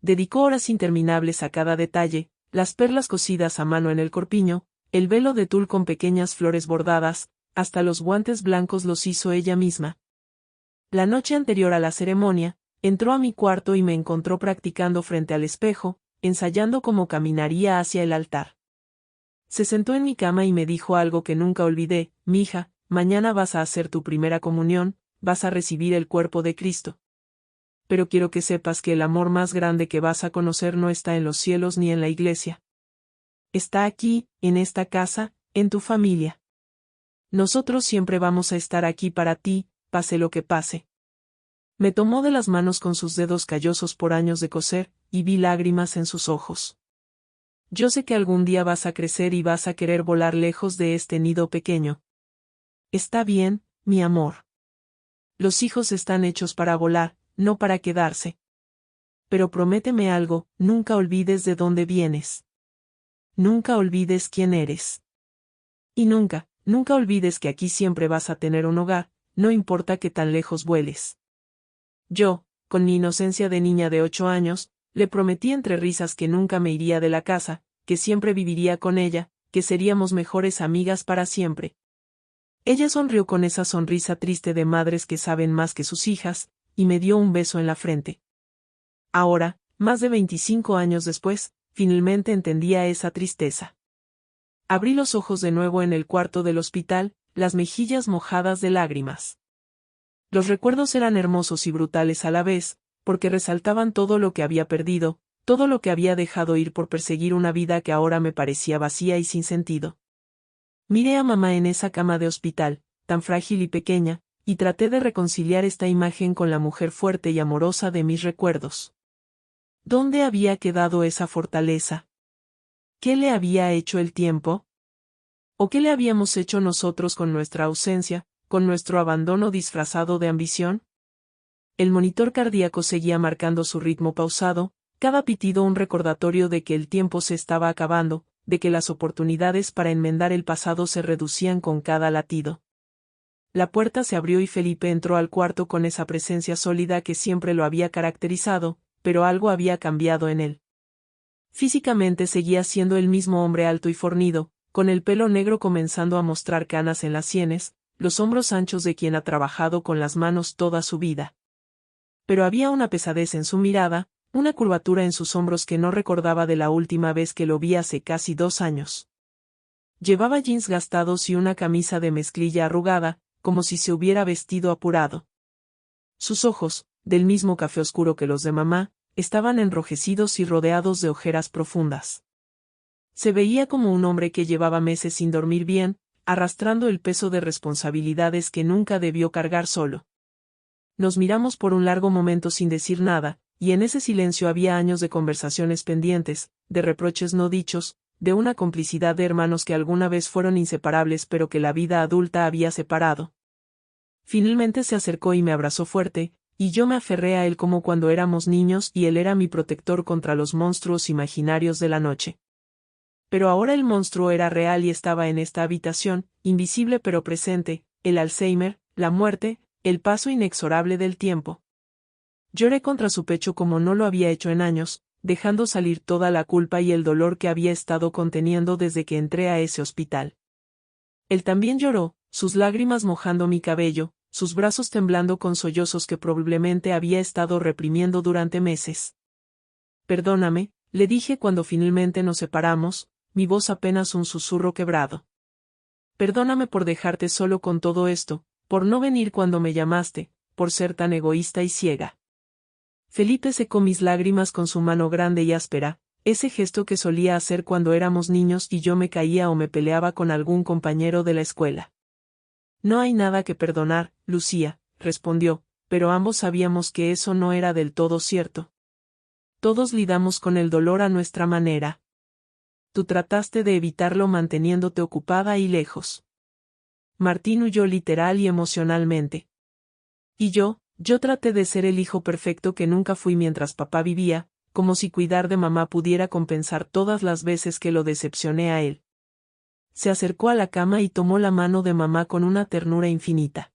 Dedicó horas interminables a cada detalle, las perlas cosidas a mano en el corpiño, el velo de tul con pequeñas flores bordadas, hasta los guantes blancos los hizo ella misma. La noche anterior a la ceremonia, entró a mi cuarto y me encontró practicando frente al espejo, ensayando cómo caminaría hacia el altar. Se sentó en mi cama y me dijo algo que nunca olvidé: mija, mañana vas a hacer tu primera comunión, vas a recibir el cuerpo de Cristo. Pero quiero que sepas que el amor más grande que vas a conocer no está en los cielos ni en la iglesia. Está aquí, en esta casa, en tu familia. Nosotros siempre vamos a estar aquí para ti, pase lo que pase. Me tomó de las manos con sus dedos callosos por años de coser, y vi lágrimas en sus ojos. Yo sé que algún día vas a crecer y vas a querer volar lejos de este nido pequeño. Está bien, mi amor. Los hijos están hechos para volar, no para quedarse. Pero prométeme algo: nunca olvides de dónde vienes. Nunca olvides quién eres. Y nunca, nunca olvides que aquí siempre vas a tener un hogar, no importa que tan lejos vueles. Yo, con mi inocencia de niña de 8 años, le prometí entre risas que nunca me iría de la casa, que siempre viviría con ella, que seríamos mejores amigas para siempre. Ella sonrió con esa sonrisa triste de madres que saben más que sus hijas, y me dio un beso en la frente. Ahora, más de 25 años después, finalmente entendía esa tristeza. Abrí los ojos de nuevo en el cuarto del hospital, las mejillas mojadas de lágrimas. Los recuerdos eran hermosos y brutales a la vez, porque resaltaban todo lo que había perdido, todo lo que había dejado ir por perseguir una vida que ahora me parecía vacía y sin sentido. Miré a mamá en esa cama de hospital, tan frágil y pequeña, y traté de reconciliar esta imagen con la mujer fuerte y amorosa de mis recuerdos. ¿Dónde había quedado esa fortaleza? ¿Qué le había hecho el tiempo? ¿O qué le habíamos hecho nosotros con nuestra ausencia, con nuestro abandono disfrazado de ambición? El monitor cardíaco seguía marcando su ritmo pausado, cada pitido un recordatorio de que el tiempo se estaba acabando, de que las oportunidades para enmendar el pasado se reducían con cada latido. La puerta se abrió y Felipe entró al cuarto con esa presencia sólida que siempre lo había caracterizado, pero algo había cambiado en él. Físicamente seguía siendo el mismo hombre alto y fornido, con el pelo negro comenzando a mostrar canas en las sienes, los hombros anchos de quien ha trabajado con las manos toda su vida. Pero había una pesadez en su mirada, una curvatura en sus hombros que no recordaba de la última vez que lo vi hace casi 2 años. Llevaba jeans gastados y una camisa de mezclilla arrugada, como si se hubiera vestido apurado. Sus ojos, del mismo café oscuro que los de mamá, estaban enrojecidos y rodeados de ojeras profundas. Se veía como un hombre que llevaba meses sin dormir bien, arrastrando el peso de responsabilidades que nunca debió cargar solo. Nos miramos por un largo momento sin decir nada, y en ese silencio había años de conversaciones pendientes, de reproches no dichos, de una complicidad de hermanos que alguna vez fueron inseparables pero que la vida adulta había separado. Finalmente se acercó y me abrazó fuerte, y yo me aferré a él como cuando éramos niños y él era mi protector contra los monstruos imaginarios de la noche. Pero ahora el monstruo era real y estaba en esta habitación, invisible pero presente, el Alzheimer, la muerte, el paso inexorable del tiempo. Lloré contra su pecho como no lo había hecho en años, dejando salir toda la culpa y el dolor que había estado conteniendo desde que entré a ese hospital. Él también lloró, sus lágrimas mojando mi cabello, sus brazos temblando con sollozos que probablemente había estado reprimiendo durante meses. Perdóname, le dije cuando finalmente nos separamos, mi voz apenas un susurro quebrado. Perdóname por dejarte solo con todo esto, por no venir cuando me llamaste, por ser tan egoísta y ciega. Felipe secó mis lágrimas con su mano grande y áspera, ese gesto que solía hacer cuando éramos niños y yo me caía o me peleaba con algún compañero de la escuela. No hay nada que perdonar, Lucía, respondió, pero ambos sabíamos que eso no era del todo cierto. Todos lidamos con el dolor a nuestra manera. Tú trataste de evitarlo manteniéndote ocupada y lejos. Martín huyó literal y emocionalmente. Y yo traté de ser el hijo perfecto que nunca fui mientras papá vivía, como si cuidar de mamá pudiera compensar todas las veces que lo decepcioné a él. Se acercó a la cama y tomó la mano de mamá con una ternura infinita.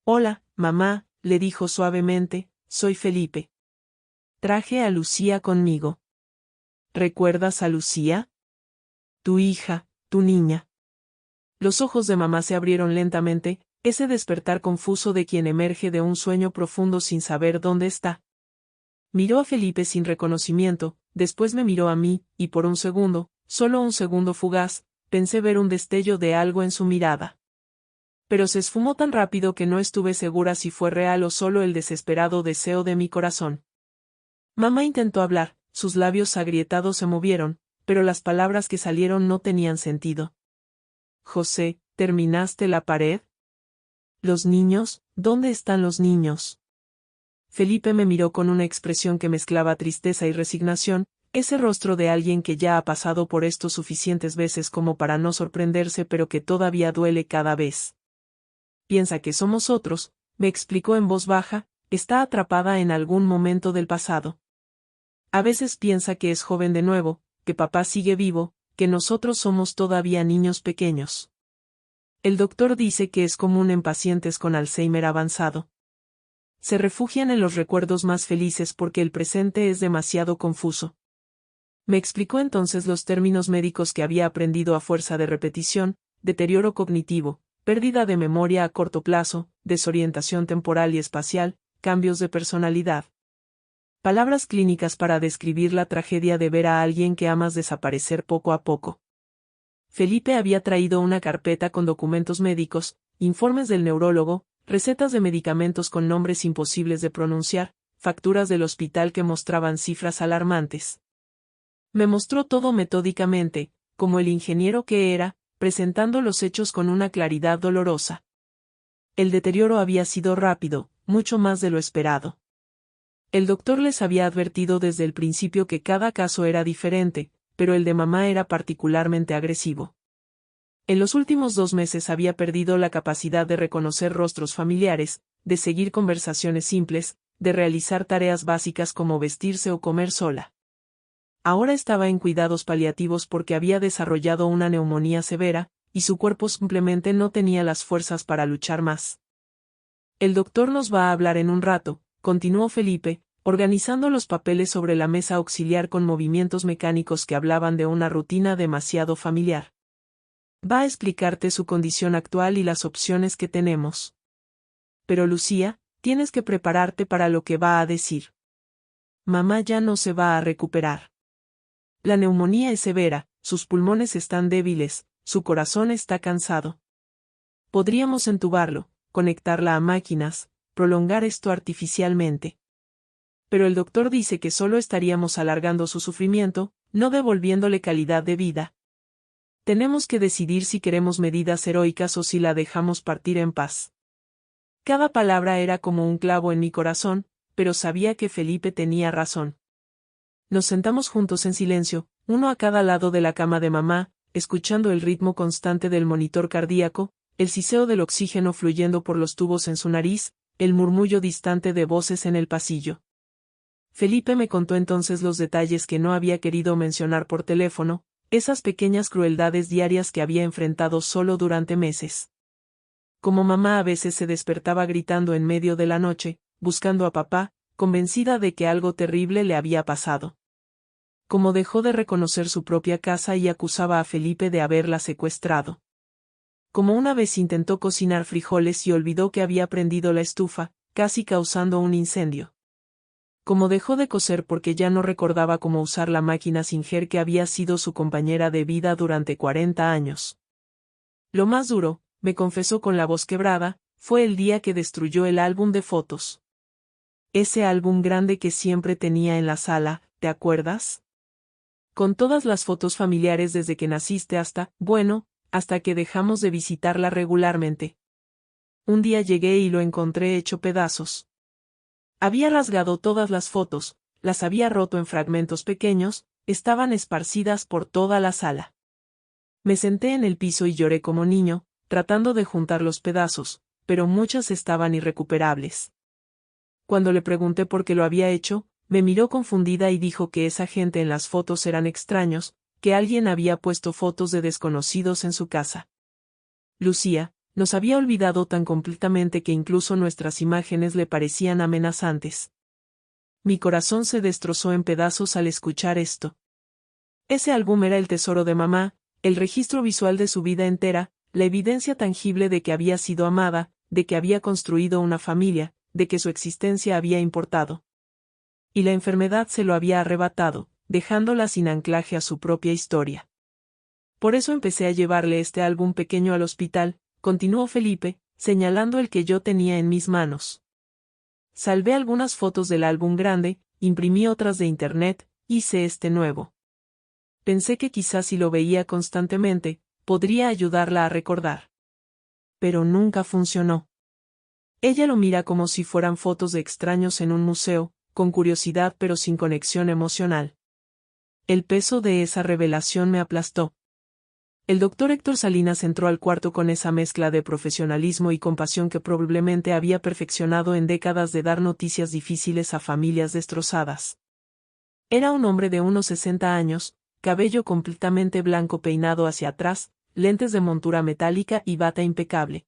Hola, mamá, le dijo suavemente, soy Felipe. Traje a Lucía conmigo. ¿Recuerdas a Lucía? Tu hija, tu niña. Los ojos de mamá se abrieron lentamente, ese despertar confuso de quien emerge de un sueño profundo sin saber dónde está. Miró a Felipe sin reconocimiento, después me miró a mí, y por un segundo, solo un segundo fugaz, pensé ver un destello de algo en su mirada. Pero se esfumó tan rápido que no estuve segura si fue real o solo el desesperado deseo de mi corazón. Mamá intentó hablar, sus labios agrietados se movieron, pero las palabras que salieron no tenían sentido. José, ¿terminaste la pared? ¿Los niños? ¿Dónde están los niños? Felipe me miró con una expresión que mezclaba tristeza y resignación, ese rostro de alguien que ya ha pasado por esto suficientes veces como para no sorprenderse pero que todavía duele cada vez. Piensa que somos otros, me explicó en voz baja, está atrapada en algún momento del pasado. A veces piensa que es joven de nuevo, que papá sigue vivo, que nosotros somos todavía niños pequeños. El doctor dice que es común en pacientes con Alzheimer avanzado. Se refugian en los recuerdos más felices porque el presente es demasiado confuso. Me explicó entonces los términos médicos que había aprendido a fuerza de repetición: deterioro cognitivo, pérdida de memoria a corto plazo, desorientación temporal y espacial, cambios de personalidad. Palabras clínicas para describir la tragedia de ver a alguien que amas desaparecer poco a poco. Felipe había traído una carpeta con documentos médicos, informes del neurólogo, recetas de medicamentos con nombres imposibles de pronunciar, facturas del hospital que mostraban cifras alarmantes. Me mostró todo metódicamente, como el ingeniero que era, presentando los hechos con una claridad dolorosa. El deterioro había sido rápido, mucho más de lo esperado. El doctor les había advertido desde el principio que cada caso era diferente, pero el de mamá era particularmente agresivo. En los últimos 2 meses había perdido la capacidad de reconocer rostros familiares, de seguir conversaciones simples, de realizar tareas básicas como vestirse o comer sola. Ahora estaba en cuidados paliativos porque había desarrollado una neumonía severa, y su cuerpo simplemente no tenía las fuerzas para luchar más. El doctor nos va a hablar en un rato, continuó Felipe, organizando los papeles sobre la mesa auxiliar con movimientos mecánicos que hablaban de una rutina demasiado familiar. Va a explicarte su condición actual y las opciones que tenemos. Pero Lucía, tienes que prepararte para lo que va a decir. Mamá ya no se va a recuperar. La neumonía es severa, sus pulmones están débiles, su corazón está cansado. Podríamos entubarlo, conectarla a máquinas, prolongar esto artificialmente. Pero el doctor dice que solo estaríamos alargando su sufrimiento, no devolviéndole calidad de vida. Tenemos que decidir si queremos medidas heroicas o si la dejamos partir en paz. Cada palabra era como un clavo en mi corazón, pero sabía que Felipe tenía razón. Nos sentamos juntos en silencio, uno a cada lado de la cama de mamá, escuchando el ritmo constante del monitor cardíaco, el siseo del oxígeno fluyendo por los tubos en su nariz, el murmullo distante de voces en el pasillo. Felipe me contó entonces los detalles que no había querido mencionar por teléfono, esas pequeñas crueldades diarias que había enfrentado solo durante meses. Como mamá a veces se despertaba gritando en medio de la noche, buscando a papá, convencida de que algo terrible le había pasado. Como dejó de reconocer su propia casa y acusaba a Felipe de haberla secuestrado. Como una vez intentó cocinar frijoles y olvidó que había prendido la estufa, casi causando un incendio. Como dejó de coser porque ya no recordaba cómo usar la máquina Singer que había sido su compañera de vida durante 40 años. Lo más duro, me confesó con la voz quebrada, fue el día que destruyó el álbum de fotos. Ese álbum grande que siempre tenía en la sala, ¿te acuerdas? Con todas las fotos familiares desde que naciste hasta que dejamos de visitarla regularmente. Un día llegué y lo encontré hecho pedazos. Había rasgado todas las fotos, las había roto en fragmentos pequeños, estaban esparcidas por toda la sala. Me senté en el piso y lloré como niño, tratando de juntar los pedazos, pero muchas estaban irrecuperables. Cuando le pregunté por qué lo había hecho, me miró confundida y dijo que esa gente en las fotos eran extraños, que alguien había puesto fotos de desconocidos en su casa. Lucía, Nos había olvidado tan completamente que incluso nuestras imágenes le parecían amenazantes. Mi corazón se destrozó en pedazos al escuchar esto. Ese álbum era el tesoro de mamá, el registro visual de su vida entera, la evidencia tangible de que había sido amada, de que había construido una familia, de que su existencia había importado. Y la enfermedad se lo había arrebatado, dejándola sin anclaje a su propia historia. Por eso empecé a llevarle este álbum pequeño al hospital, continuó Felipe, señalando el que yo tenía en mis manos. Salvé algunas fotos del álbum grande, imprimí otras de internet, hice este nuevo. Pensé que quizás si lo veía constantemente, podría ayudarla a recordar. Pero nunca funcionó. Ella lo mira como si fueran fotos de extraños en un museo, con curiosidad pero sin conexión emocional. El peso de esa revelación me aplastó. El doctor Héctor Salinas entró al cuarto con esa mezcla de profesionalismo y compasión que probablemente había perfeccionado en décadas de dar noticias difíciles a familias destrozadas. Era un hombre de unos 60 años, cabello completamente blanco peinado hacia atrás, lentes de montura metálica y bata impecable.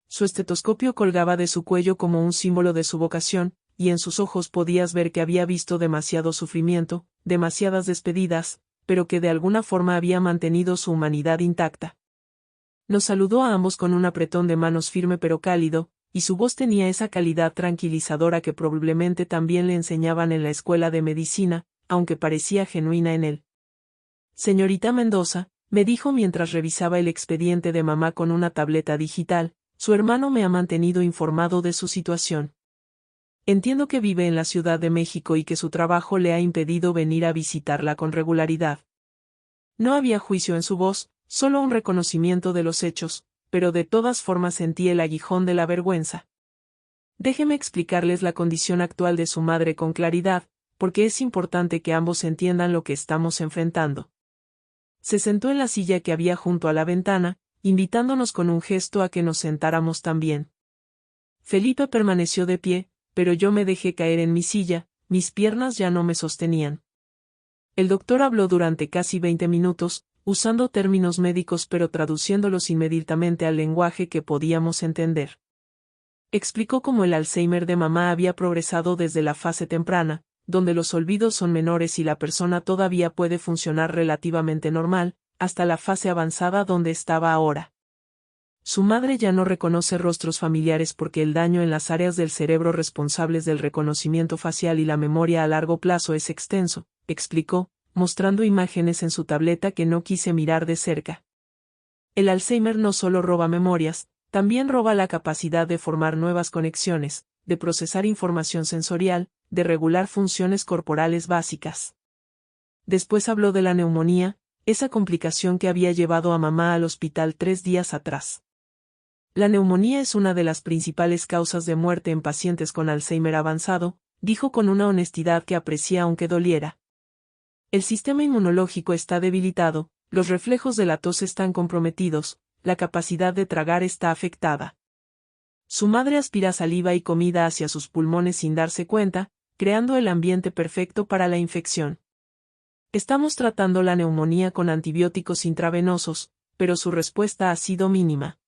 Su estetoscopio colgaba de su cuello como un símbolo de su vocación, y en sus ojos podías ver que había visto demasiado sufrimiento, demasiadas despedidas, pero que de alguna forma había mantenido su humanidad intacta. Nos saludó a ambos con un apretón de manos firme pero cálido, y su voz tenía esa calidad tranquilizadora que probablemente también le enseñaban en la escuela de medicina, aunque parecía genuina en él. Señorita Mendoza, me dijo mientras revisaba el expediente de mamá con una tableta digital, su hermano me ha mantenido informado de su situación. Entiendo que vive en la Ciudad de México y que su trabajo le ha impedido venir a visitarla con regularidad. No había juicio en su voz, solo un reconocimiento de los hechos, pero de todas formas sentí el aguijón de la vergüenza. Déjeme explicarles la condición actual de su madre con claridad, porque es importante que ambos entiendan lo que estamos enfrentando. Se sentó en la silla que había junto a la ventana, invitándonos con un gesto a que nos sentáramos también. Felipe permaneció de pie, pero yo me dejé caer en mi silla, mis piernas ya no me sostenían. El doctor habló durante casi 20 minutos, usando términos médicos pero traduciéndolos inmediatamente al lenguaje que podíamos entender. Explicó cómo el Alzheimer de mamá había progresado desde la fase temprana, donde los olvidos son menores y la persona todavía puede funcionar relativamente normal, hasta la fase avanzada donde estaba ahora. Su madre ya no reconoce rostros familiares porque el daño en las áreas del cerebro responsables del reconocimiento facial y la memoria a largo plazo es extenso, explicó, mostrando imágenes en su tableta que no quise mirar de cerca. El Alzheimer no solo roba memorias, también roba la capacidad de formar nuevas conexiones, de procesar información sensorial, de regular funciones corporales básicas. Después habló de la neumonía, esa complicación que había llevado a mamá al hospital 3 días atrás. La neumonía es una de las principales causas de muerte en pacientes con Alzheimer avanzado, dijo con una honestidad que aprecié aunque doliera. El sistema inmunológico está debilitado, los reflejos de la tos están comprometidos, la capacidad de tragar está afectada. Su madre aspira saliva y comida hacia sus pulmones sin darse cuenta, creando el ambiente perfecto para la infección. Estamos tratando la neumonía con antibióticos intravenosos, pero su respuesta ha sido mínima.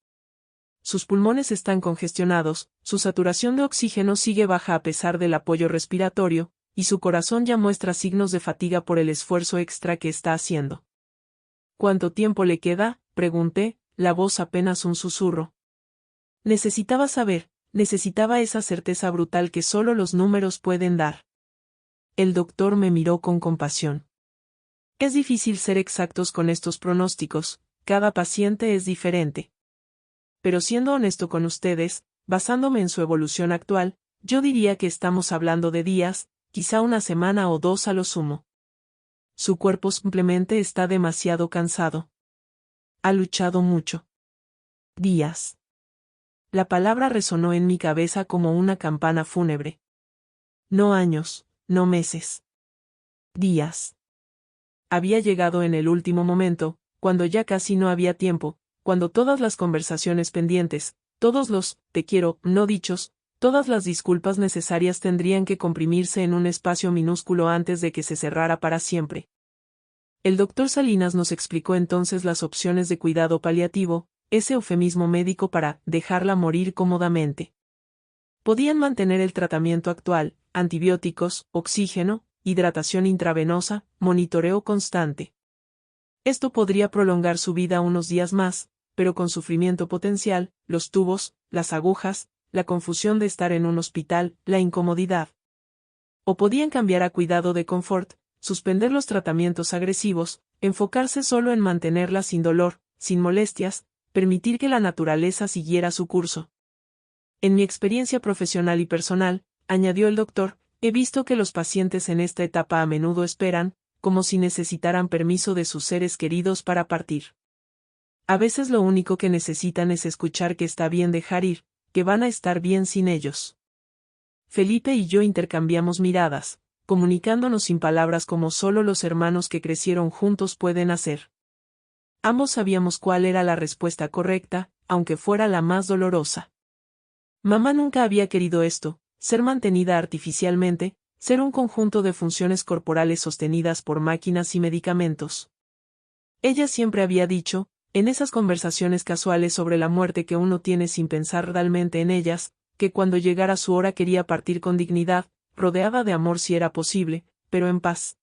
Sus pulmones están congestionados, su saturación de oxígeno sigue baja a pesar del apoyo respiratorio, y su corazón ya muestra signos de fatiga por el esfuerzo extra que está haciendo. ¿Cuánto tiempo le queda?, pregunté, la voz apenas un susurro. Necesitaba saber, necesitaba esa certeza brutal que solo los números pueden dar. El doctor me miró con compasión. Es difícil ser exactos con estos pronósticos, cada paciente es diferente. Pero siendo honesto con ustedes, basándome en su evolución actual, yo diría que estamos hablando de días, quizá una semana o 2 a lo sumo. Su cuerpo simplemente está demasiado cansado. Ha luchado mucho. Días. La palabra resonó en mi cabeza como una campana fúnebre. No años, no meses. Días. Había llegado en el último momento, cuando ya casi no había tiempo, cuando todas las conversaciones pendientes, todos los «te quiero» no dichos, todas las disculpas necesarias tendrían que comprimirse en un espacio minúsculo antes de que se cerrara para siempre. El doctor Salinas nos explicó entonces las opciones de cuidado paliativo, ese eufemismo médico para dejarla morir cómodamente. Podían mantener el tratamiento actual, antibióticos, oxígeno, hidratación intravenosa, monitoreo constante. Esto podría prolongar su vida unos días más, pero con sufrimiento potencial, los tubos, las agujas, la confusión de estar en un hospital, la incomodidad. O podían cambiar a cuidado de confort, suspender los tratamientos agresivos, enfocarse solo en mantenerla sin dolor, sin molestias, permitir que la naturaleza siguiera su curso. En mi experiencia profesional y personal, añadió el doctor, he visto que los pacientes en esta etapa a menudo esperan, como si necesitaran permiso de sus seres queridos para partir. A veces lo único que necesitan es escuchar que está bien dejar ir, que van a estar bien sin ellos. Felipe y yo intercambiamos miradas, comunicándonos sin palabras como solo los hermanos que crecieron juntos pueden hacer. Ambos sabíamos cuál era la respuesta correcta, aunque fuera la más dolorosa. Mamá nunca había querido esto, ser mantenida artificialmente, ser un conjunto de funciones corporales sostenidas por máquinas y medicamentos. Ella siempre había dicho, en esas conversaciones casuales sobre la muerte que uno tiene sin pensar realmente en ellas, que cuando llegara su hora quería partir con dignidad, rodeada de amor si era posible, pero en paz.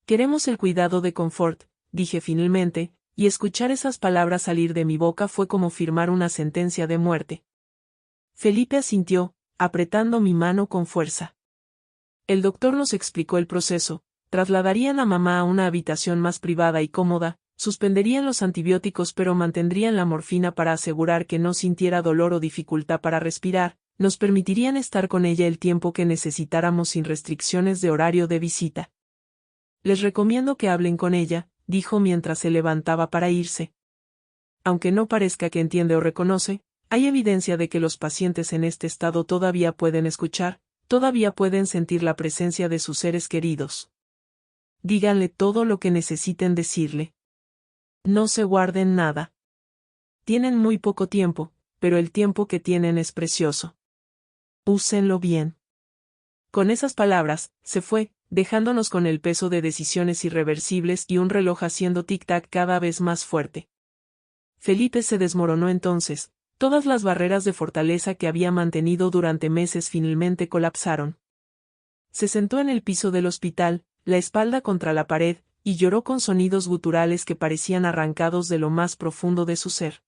Queremos el cuidado de confort, dije finalmente, y escuchar esas palabras salir de mi boca fue como firmar una sentencia de muerte. Felipe asintió, apretando mi mano con fuerza. El doctor nos explicó el proceso, trasladarían a mamá a una habitación más privada y cómoda, suspenderían los antibióticos pero mantendrían la morfina para asegurar que no sintiera dolor o dificultad para respirar, nos permitirían estar con ella el tiempo que necesitáramos sin restricciones de horario de visita. Les recomiendo que hablen con ella, dijo mientras se levantaba para irse. Aunque no parezca que entiende o reconoce, hay evidencia de que los pacientes en este estado todavía pueden escuchar, todavía pueden sentir la presencia de sus seres queridos. Díganle todo lo que necesiten decirle. No se guarden nada. Tienen muy poco tiempo, pero el tiempo que tienen es precioso. Úsenlo bien. Con esas palabras, se fue, dejándonos con el peso de decisiones irreversibles y un reloj haciendo tic-tac cada vez más fuerte. Felipe se desmoronó entonces, todas las barreras de fortaleza que había mantenido durante meses finalmente colapsaron. Se sentó en el piso del hospital, la espalda contra la pared, y lloró con sonidos guturales que parecían arrancados de lo más profundo de su ser.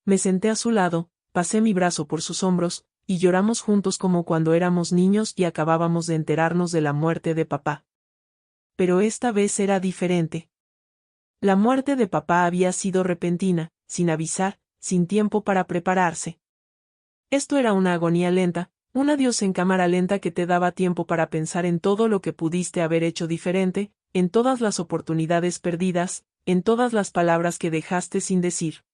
Me senté a su lado, pasé mi brazo por sus hombros, y lloramos juntos como cuando éramos niños y acabábamos de enterarnos de la muerte de papá. Pero esta vez era diferente. La muerte de papá había sido repentina, sin avisar, sin tiempo para prepararse. Esto era una agonía lenta, un adiós en cámara lenta que te daba tiempo para pensar en todo lo que pudiste haber hecho diferente, en todas las oportunidades perdidas, en todas las palabras que dejaste sin decir.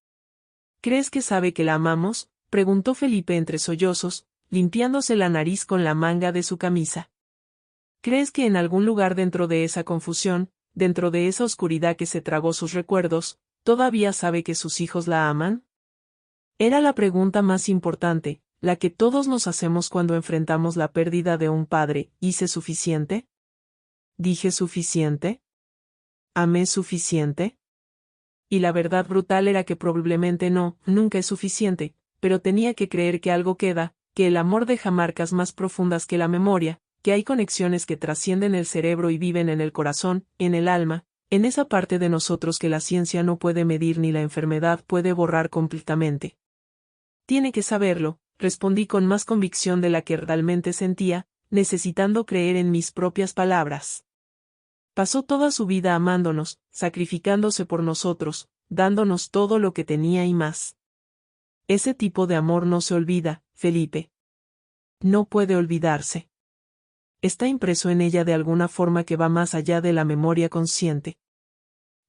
¿Crees que sabe que la amamos?, preguntó Felipe entre sollozos, limpiándose la nariz con la manga de su camisa. ¿Crees que en algún lugar dentro de esa confusión, dentro de esa oscuridad que se tragó sus recuerdos, todavía sabe que sus hijos la aman? Era la pregunta más importante, la que todos nos hacemos cuando enfrentamos la pérdida de un padre. ¿Hice suficiente? ¿Dije suficiente? ¿Amé suficiente? Y la verdad brutal era que probablemente no, nunca es suficiente, pero tenía que creer que algo queda, que el amor deja marcas más profundas que la memoria, que hay conexiones que trascienden el cerebro y viven en el corazón, en el alma, en esa parte de nosotros que la ciencia no puede medir ni la enfermedad puede borrar completamente. Tiene que saberlo, respondí con más convicción de la que realmente sentía, necesitando creer en mis propias palabras. Pasó toda su vida amándonos, sacrificándose por nosotros, dándonos todo lo que tenía y más. Ese tipo de amor no se olvida, Felipe. No puede olvidarse. Está impreso en ella de alguna forma que va más allá de la memoria consciente.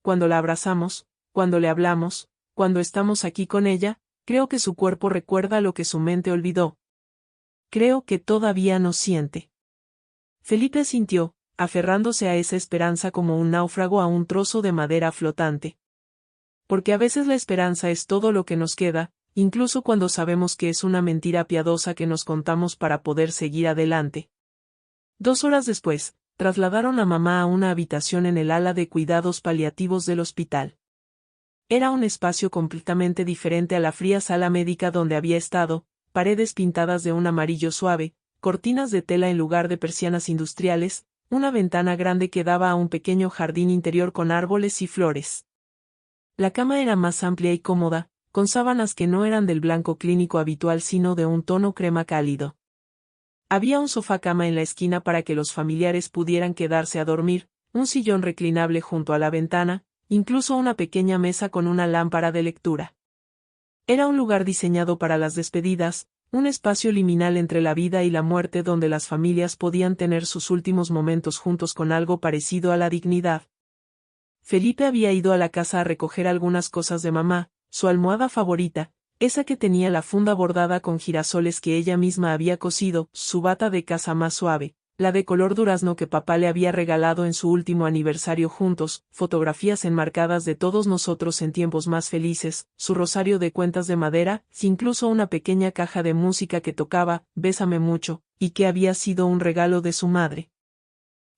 Cuando la abrazamos, cuando le hablamos, cuando estamos aquí con ella, creo que su cuerpo recuerda lo que su mente olvidó. Creo que todavía nos siente. Felipe sintió, aferrándose a esa esperanza como un náufrago a un trozo de madera flotante. Porque a veces la esperanza es todo lo que nos queda, incluso cuando sabemos que es una mentira piadosa que nos contamos para poder seguir adelante. 2 horas después, trasladaron a mamá a una habitación en el ala de cuidados paliativos del hospital. Era un espacio completamente diferente a la fría sala médica donde había estado, paredes pintadas de un amarillo suave, cortinas de tela en lugar de persianas industriales, una ventana grande que daba a un pequeño jardín interior con árboles y flores. La cama era más amplia y cómoda, con sábanas que no eran del blanco clínico habitual sino de un tono crema cálido. Había un sofá-cama en la esquina para que los familiares pudieran quedarse a dormir, un sillón reclinable junto a la ventana, incluso una pequeña mesa con una lámpara de lectura. Era un lugar diseñado para las despedidas, un espacio liminal entre la vida y la muerte donde las familias podían tener sus últimos momentos juntos con algo parecido a la dignidad. Felipe había ido a la casa a recoger algunas cosas de mamá, su almohada favorita, esa que tenía la funda bordada con girasoles que ella misma había cosido, su bata de casa más suave, la de color durazno que papá le había regalado en su último aniversario juntos, fotografías enmarcadas de todos nosotros en tiempos más felices, su rosario de cuentas de madera, incluso una pequeña caja de música que tocaba, Bésame mucho, y que había sido un regalo de su madre.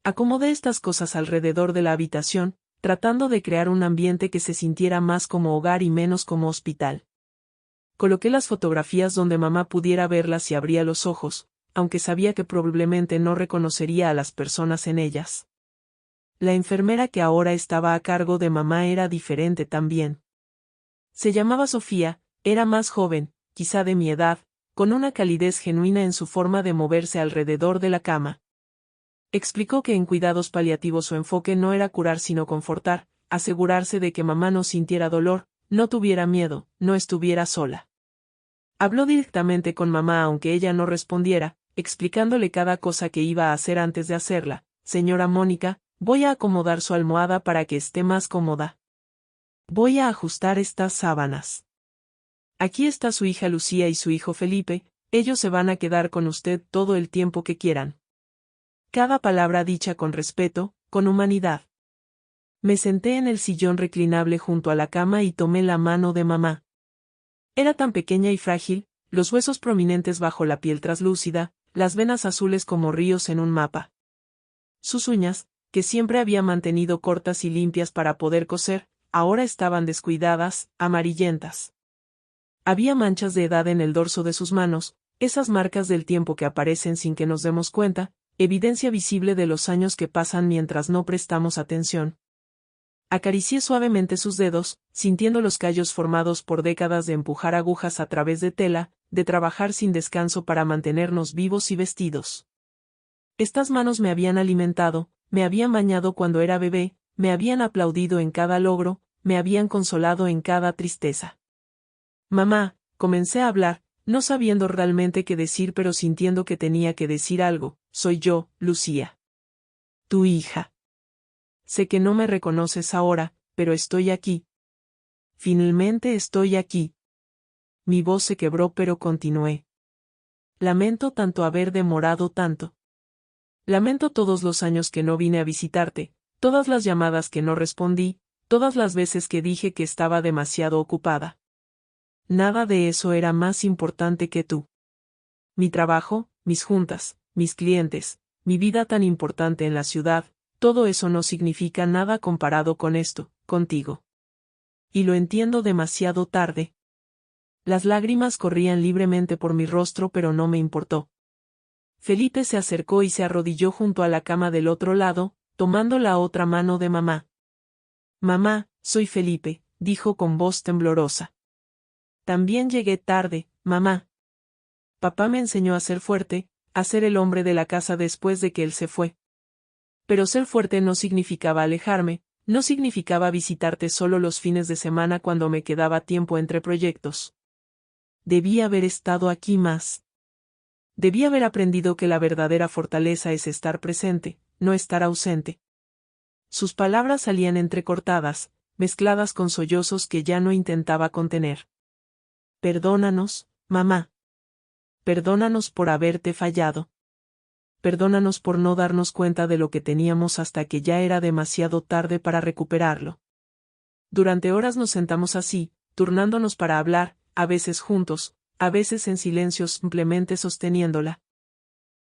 Acomodé estas cosas alrededor de la habitación, tratando de crear un ambiente que se sintiera más como hogar y menos como hospital. Coloqué las fotografías donde mamá pudiera verlas si abría los ojos, aunque sabía que probablemente no reconocería a las personas en ellas. La enfermera que ahora estaba a cargo de mamá era diferente también. Se llamaba Sofía, era más joven, quizá de mi edad, con una calidez genuina en su forma de moverse alrededor de la cama. Explicó que en cuidados paliativos su enfoque no era curar sino confortar, asegurarse de que mamá no sintiera dolor, no tuviera miedo, no estuviera sola. Habló directamente con mamá aunque ella no respondiera, explicándole cada cosa que iba a hacer antes de hacerla. Señora Mónica, voy a acomodar su almohada para que esté más cómoda. Voy a ajustar estas sábanas. Aquí está su hija Lucía y su hijo Felipe, ellos se van a quedar con usted todo el tiempo que quieran. Cada palabra dicha con respeto, con humanidad. Me senté en el sillón reclinable junto a la cama y tomé la mano de mamá. Era tan pequeña y frágil, los huesos prominentes bajo la piel traslúcida, las venas azules como ríos en un mapa. Sus uñas, que siempre había mantenido cortas y limpias para poder coser, ahora estaban descuidadas, amarillentas. Había manchas de edad en el dorso de sus manos, esas marcas del tiempo que aparecen sin que nos demos cuenta, evidencia visible de los años que pasan mientras no prestamos atención. Acaricié suavemente sus dedos, sintiendo los callos formados por décadas de empujar agujas a través de tela, de trabajar sin descanso para mantenernos vivos y vestidos. Estas manos me habían alimentado, me habían bañado cuando era bebé, me habían aplaudido en cada logro, me habían consolado en cada tristeza. Mamá, comencé a hablar, no sabiendo realmente qué decir pero sintiendo que tenía que decir algo. Soy yo, Lucía. Tu hija. Sé que no me reconoces ahora, pero estoy aquí. Finalmente estoy aquí. Mi voz se quebró pero continué. Lamento tanto haber demorado tanto. Lamento todos los años que no vine a visitarte, todas las llamadas que no respondí, todas las veces que dije que estaba demasiado ocupada. Nada de eso era más importante que tú. Mi trabajo, mis juntas, mis clientes, mi vida tan importante en la ciudad, todo eso no significa nada comparado con esto, contigo. Y lo entiendo demasiado tarde. Las lágrimas corrían libremente por mi rostro pero no me importó. Felipe se acercó y se arrodilló junto a la cama del otro lado, tomando la otra mano de mamá. Mamá, soy Felipe, dijo con voz temblorosa. También llegué tarde, mamá. Papá me enseñó a ser fuerte, a ser el hombre de la casa después de que él se fue. Pero ser fuerte no significaba alejarme, no significaba visitarte solo los fines de semana cuando me quedaba tiempo entre proyectos. Debí haber estado aquí más. Debí haber aprendido que la verdadera fortaleza es estar presente, no estar ausente. Sus palabras salían entrecortadas, mezcladas con sollozos que ya no intentaba contener. Perdónanos, mamá. Perdónanos por haberte fallado. Perdónanos por no darnos cuenta de lo que teníamos hasta que ya era demasiado tarde para recuperarlo. Durante horas nos sentamos así, turnándonos para hablar, a veces juntos, a veces en silencio simplemente sosteniéndola.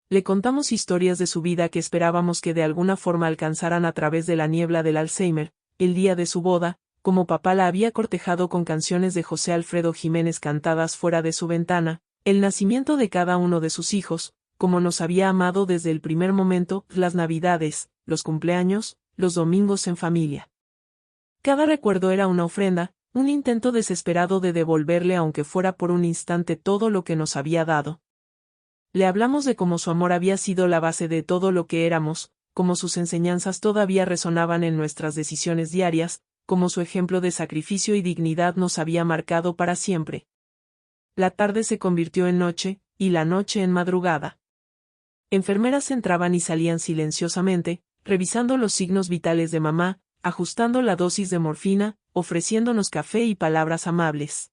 Le contamos historias de su vida que esperábamos que de alguna forma alcanzaran a través de la niebla del Alzheimer, el día de su boda, como papá la había cortejado con canciones de José Alfredo Jiménez cantadas fuera de su ventana, el nacimiento de cada uno de sus hijos, como nos había amado desde el primer momento, las navidades, los cumpleaños, los domingos en familia. Cada recuerdo era una ofrenda, un intento desesperado de devolverle aunque fuera por un instante todo lo que nos había dado. Le hablamos de cómo su amor había sido la base de todo lo que éramos, cómo sus enseñanzas todavía resonaban en nuestras decisiones diarias, cómo su ejemplo de sacrificio y dignidad nos había marcado para siempre. La tarde se convirtió en noche, y la noche en madrugada. Enfermeras entraban y salían silenciosamente, revisando los signos vitales de mamá, ajustando la dosis de morfina, ofreciéndonos café y palabras amables.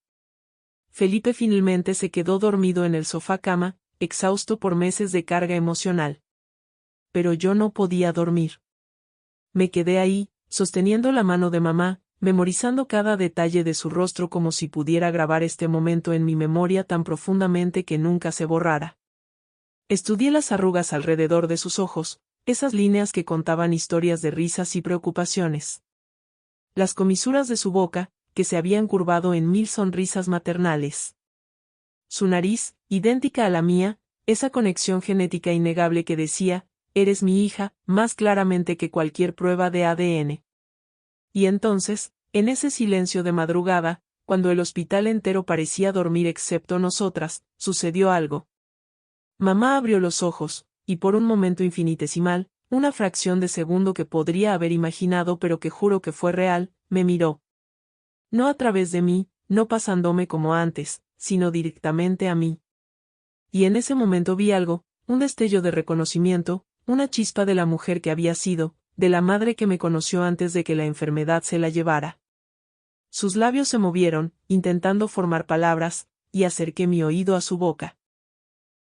Felipe finalmente se quedó dormido en el sofá-cama, exhausto por meses de carga emocional. Pero yo no podía dormir. Me quedé ahí, sosteniendo la mano de mamá, memorizando cada detalle de su rostro como si pudiera grabar este momento en mi memoria tan profundamente que nunca se borrara. Estudié las arrugas alrededor de sus ojos, esas líneas que contaban historias de risas y preocupaciones. Las comisuras de su boca, que se habían curvado en 1000 sonrisas maternales. Su nariz, idéntica a la mía, esa conexión genética innegable que decía, eres mi hija, más claramente que cualquier prueba de ADN. Y entonces, en ese silencio de madrugada, cuando el hospital entero parecía dormir excepto nosotras, sucedió algo. Mamá abrió los ojos, y por un momento infinitesimal, una fracción de segundo que podría haber imaginado pero que juro que fue real, me miró. No a través de mí, no pasándome como antes, sino directamente a mí. Y en ese momento vi algo, un destello de reconocimiento, una chispa de la mujer que había sido, de la madre que me conoció antes de que la enfermedad se la llevara. Sus labios se movieron, intentando formar palabras, y acerqué mi oído a su boca.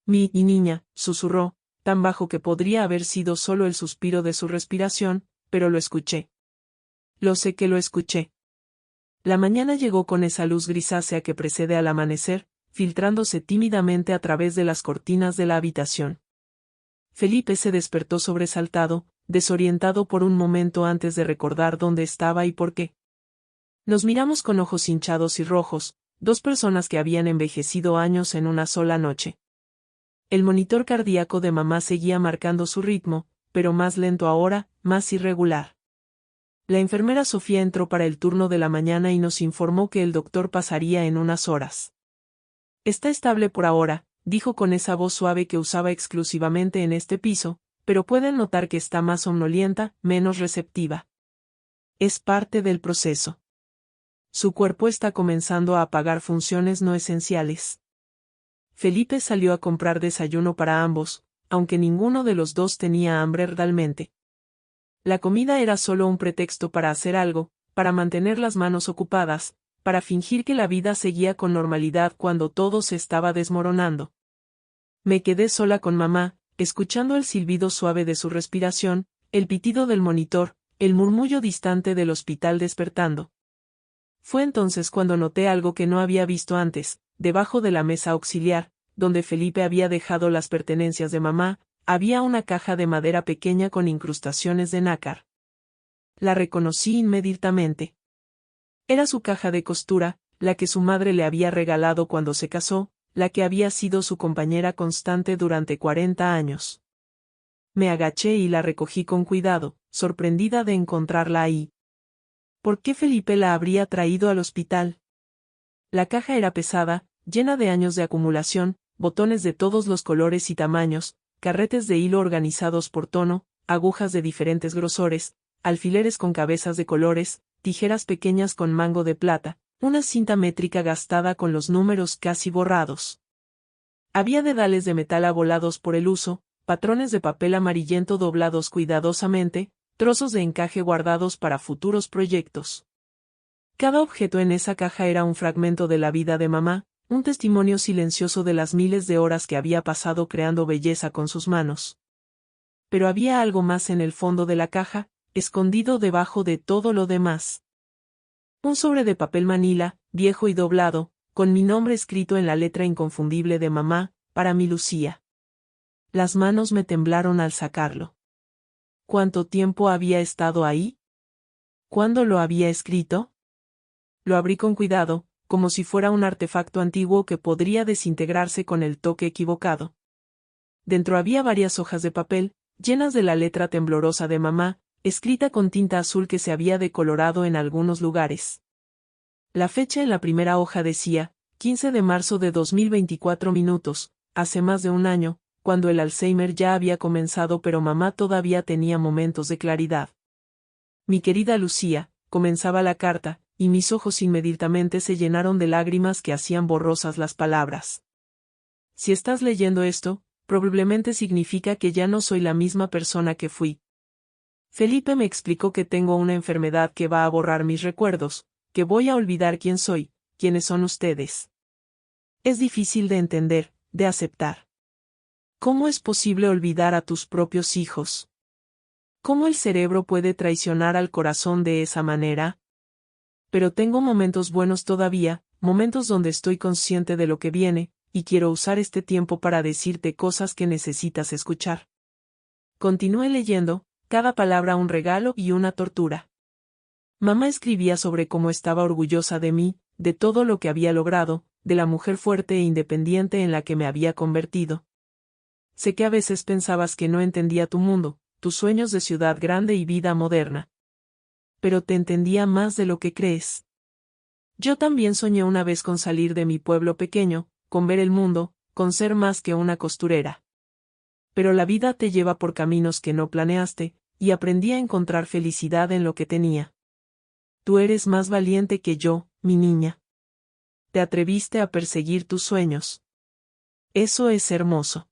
Mi niña, susurró, tan bajo que podría haber sido solo el suspiro de su respiración, pero lo escuché. Lo sé que lo escuché. La mañana llegó con esa luz grisácea que precede al amanecer, filtrándose tímidamente a través de las cortinas de la habitación. Felipe se despertó sobresaltado, desorientado por un momento antes de recordar dónde estaba y por qué. Nos miramos con ojos hinchados y rojos, dos personas que habían envejecido años en una sola noche. El monitor cardíaco de mamá seguía marcando su ritmo, pero más lento ahora, más irregular. La enfermera Sofía entró para el turno de la mañana y nos informó que el doctor pasaría en unas horas. Está estable por ahora, dijo con esa voz suave que usaba exclusivamente en este piso, pero pueden notar que está más somnolienta, menos receptiva. Es parte del proceso. Su cuerpo está comenzando a apagar funciones no esenciales. Felipe salió a comprar desayuno para ambos, aunque ninguno de los dos tenía hambre realmente. La comida era solo un pretexto para hacer algo, para mantener las manos ocupadas, para fingir que la vida seguía con normalidad cuando todo se estaba desmoronando. Me quedé sola con mamá, escuchando el silbido suave de su respiración, el pitido del monitor, el murmullo distante del hospital despertando. Fue entonces cuando noté algo que no había visto antes, debajo de la mesa auxiliar, donde Felipe había dejado las pertenencias de mamá, había una caja de madera pequeña con incrustaciones de nácar. La reconocí inmediatamente. Era su caja de costura, la que su madre le había regalado cuando se casó, la que había sido su compañera constante durante 40 años. Me agaché y la recogí con cuidado, sorprendida de encontrarla ahí. ¿Por qué Felipe la habría traído al hospital? La caja era pesada, llena de años de acumulación, botones de todos los colores y tamaños, carretes de hilo organizados por tono, agujas de diferentes grosores, alfileres con cabezas de colores, tijeras pequeñas con mango de plata, una cinta métrica gastada con los números casi borrados. Había dedales de metal avolados por el uso, patrones de papel amarillento doblados cuidadosamente, trozos de encaje guardados para futuros proyectos. Cada objeto en esa caja era un fragmento de la vida de mamá, un testimonio silencioso de las miles de horas que había pasado creando belleza con sus manos. Pero había algo más en el fondo de la caja, escondido debajo de todo lo demás. Un sobre de papel manila, viejo y doblado, con mi nombre escrito en la letra inconfundible de mamá, para mi Lucía. Las manos me temblaron al sacarlo. ¿Cuánto tiempo había estado ahí? ¿Cuándo lo había escrito? Lo abrí con cuidado, como si fuera un artefacto antiguo que podría desintegrarse con el toque equivocado. Dentro había varias hojas de papel, llenas de la letra temblorosa de mamá, escrita con tinta azul que se había decolorado en algunos lugares. La fecha en la primera hoja decía, 15 de marzo de 2024 minutos, hace más de un año, cuando el Alzheimer ya había comenzado pero mamá todavía tenía momentos de claridad. Mi querida Lucía, comenzaba la carta, y mis ojos inmediatamente se llenaron de lágrimas que hacían borrosas las palabras. Si estás leyendo esto, probablemente significa que ya no soy la misma persona que fui. Felipe me explicó que tengo una enfermedad que va a borrar mis recuerdos, que voy a olvidar quién soy, quiénes son ustedes. Es difícil de entender, de aceptar. ¿Cómo es posible olvidar a tus propios hijos? ¿Cómo el cerebro puede traicionar al corazón de esa manera? Pero tengo momentos buenos todavía, momentos donde estoy consciente de lo que viene, y quiero usar este tiempo para decirte cosas que necesitas escuchar. Continué leyendo, cada palabra un regalo y una tortura. Mamá escribía sobre cómo estaba orgullosa de mí, de todo lo que había logrado, de la mujer fuerte e independiente en la que me había convertido. Sé que a veces pensabas que no entendía tu mundo, tus sueños de ciudad grande y vida moderna. Pero te entendía más de lo que crees. Yo también soñé una vez con salir de mi pueblo pequeño, con ver el mundo, con ser más que una costurera. Pero la vida te lleva por caminos que no planeaste, y aprendí a encontrar felicidad en lo que tenía. Tú eres más valiente que yo, mi niña. Te atreviste a perseguir tus sueños. Eso es hermoso.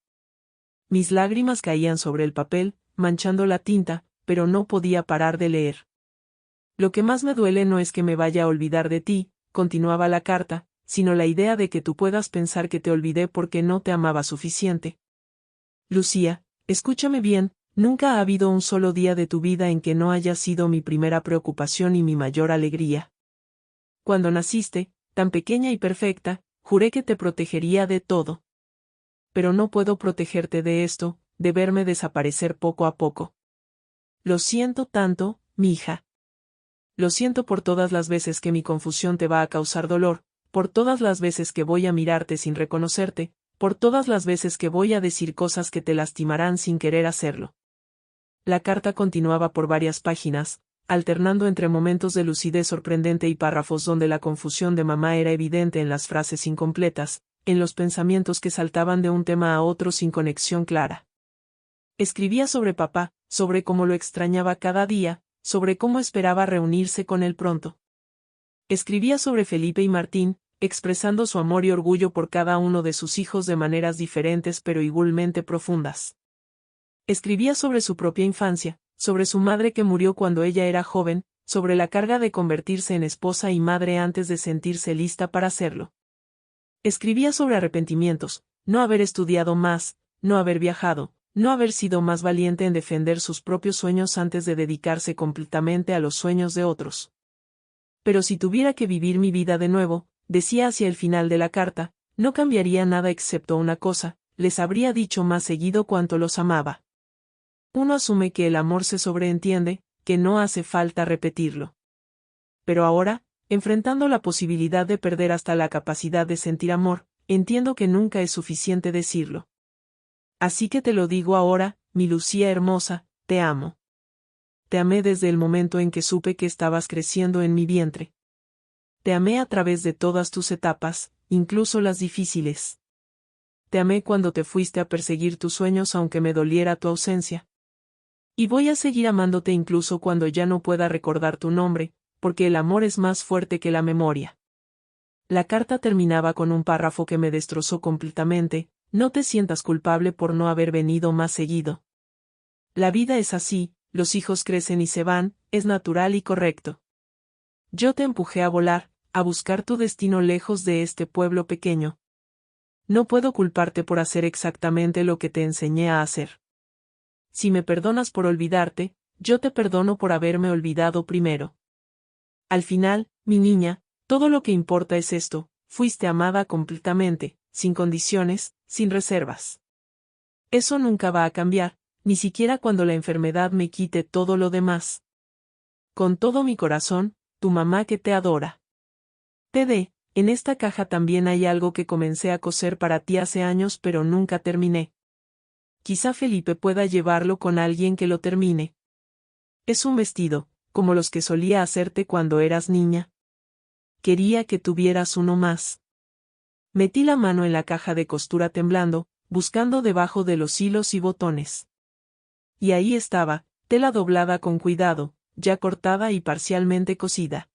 Mis lágrimas caían sobre el papel, manchando la tinta, pero no podía parar de leer. Lo que más me duele no es que me vaya a olvidar de ti, continuaba la carta, sino la idea de que tú puedas pensar que te olvidé porque no te amaba suficiente. Lucía, escúchame bien, nunca ha habido un solo día de tu vida en que no haya sido mi primera preocupación y mi mayor alegría. Cuando naciste, tan pequeña y perfecta, juré que te protegería de todo. Pero no puedo protegerte de esto, de verme desaparecer poco a poco. Lo siento tanto, mi hija. Lo siento por todas las veces que mi confusión te va a causar dolor, por todas las veces que voy a mirarte sin reconocerte, por todas las veces que voy a decir cosas que te lastimarán sin querer hacerlo. La carta continuaba por varias páginas, alternando entre momentos de lucidez sorprendente y párrafos donde la confusión de mamá era evidente en las frases incompletas, en los pensamientos que saltaban de un tema a otro sin conexión clara. Escribía sobre papá, sobre cómo lo extrañaba cada día, sobre cómo esperaba reunirse con él pronto. Escribía sobre Felipe y Martín, expresando su amor y orgullo por cada uno de sus hijos de maneras diferentes pero igualmente profundas. Escribía sobre su propia infancia, sobre su madre que murió cuando ella era joven, sobre la carga de convertirse en esposa y madre antes de sentirse lista para hacerlo. Escribía sobre arrepentimientos, no haber estudiado más, no haber viajado, no haber sido más valiente en defender sus propios sueños antes de dedicarse completamente a los sueños de otros. Pero si tuviera que vivir mi vida de nuevo, decía hacia el final de la carta, no cambiaría nada excepto una cosa, les habría dicho más seguido cuánto los amaba. Uno asume que el amor se sobreentiende, que no hace falta repetirlo. Pero ahora, enfrentando la posibilidad de perder hasta la capacidad de sentir amor, entiendo que nunca es suficiente decirlo. Así que te lo digo ahora, mi Lucía hermosa, te amo. Te amé desde el momento en que supe que estabas creciendo en mi vientre. Te amé a través de todas tus etapas, incluso las difíciles. Te amé cuando te fuiste a perseguir tus sueños aunque me doliera tu ausencia. Y voy a seguir amándote incluso cuando ya no pueda recordar tu nombre, porque el amor es más fuerte que la memoria. La carta terminaba con un párrafo que me destrozó completamente: no te sientas culpable por no haber venido más seguido. La vida es así, los hijos crecen y se van, es natural y correcto. Yo te empujé a volar, a buscar tu destino lejos de este pueblo pequeño. No puedo culparte por hacer exactamente lo que te enseñé a hacer. Si me perdonas por olvidarte, yo te perdono por haberme olvidado primero. Al final, mi niña, todo lo que importa es esto: fuiste amada completamente, sin condiciones, sin reservas. Eso nunca va a cambiar, ni siquiera cuando la enfermedad me quite todo lo demás. Con todo mi corazón, tu mamá que te adora. En esta caja también hay algo que comencé a coser para ti hace años pero nunca terminé. Quizá Felipe pueda llevarlo con alguien que lo termine. Es un vestido, como los que solía hacerte cuando eras niña. Quería que tuvieras uno más. Metí la mano en la caja de costura temblando, buscando debajo de los hilos y botones. Y ahí estaba, tela doblada con cuidado, ya cortada y parcialmente cosida.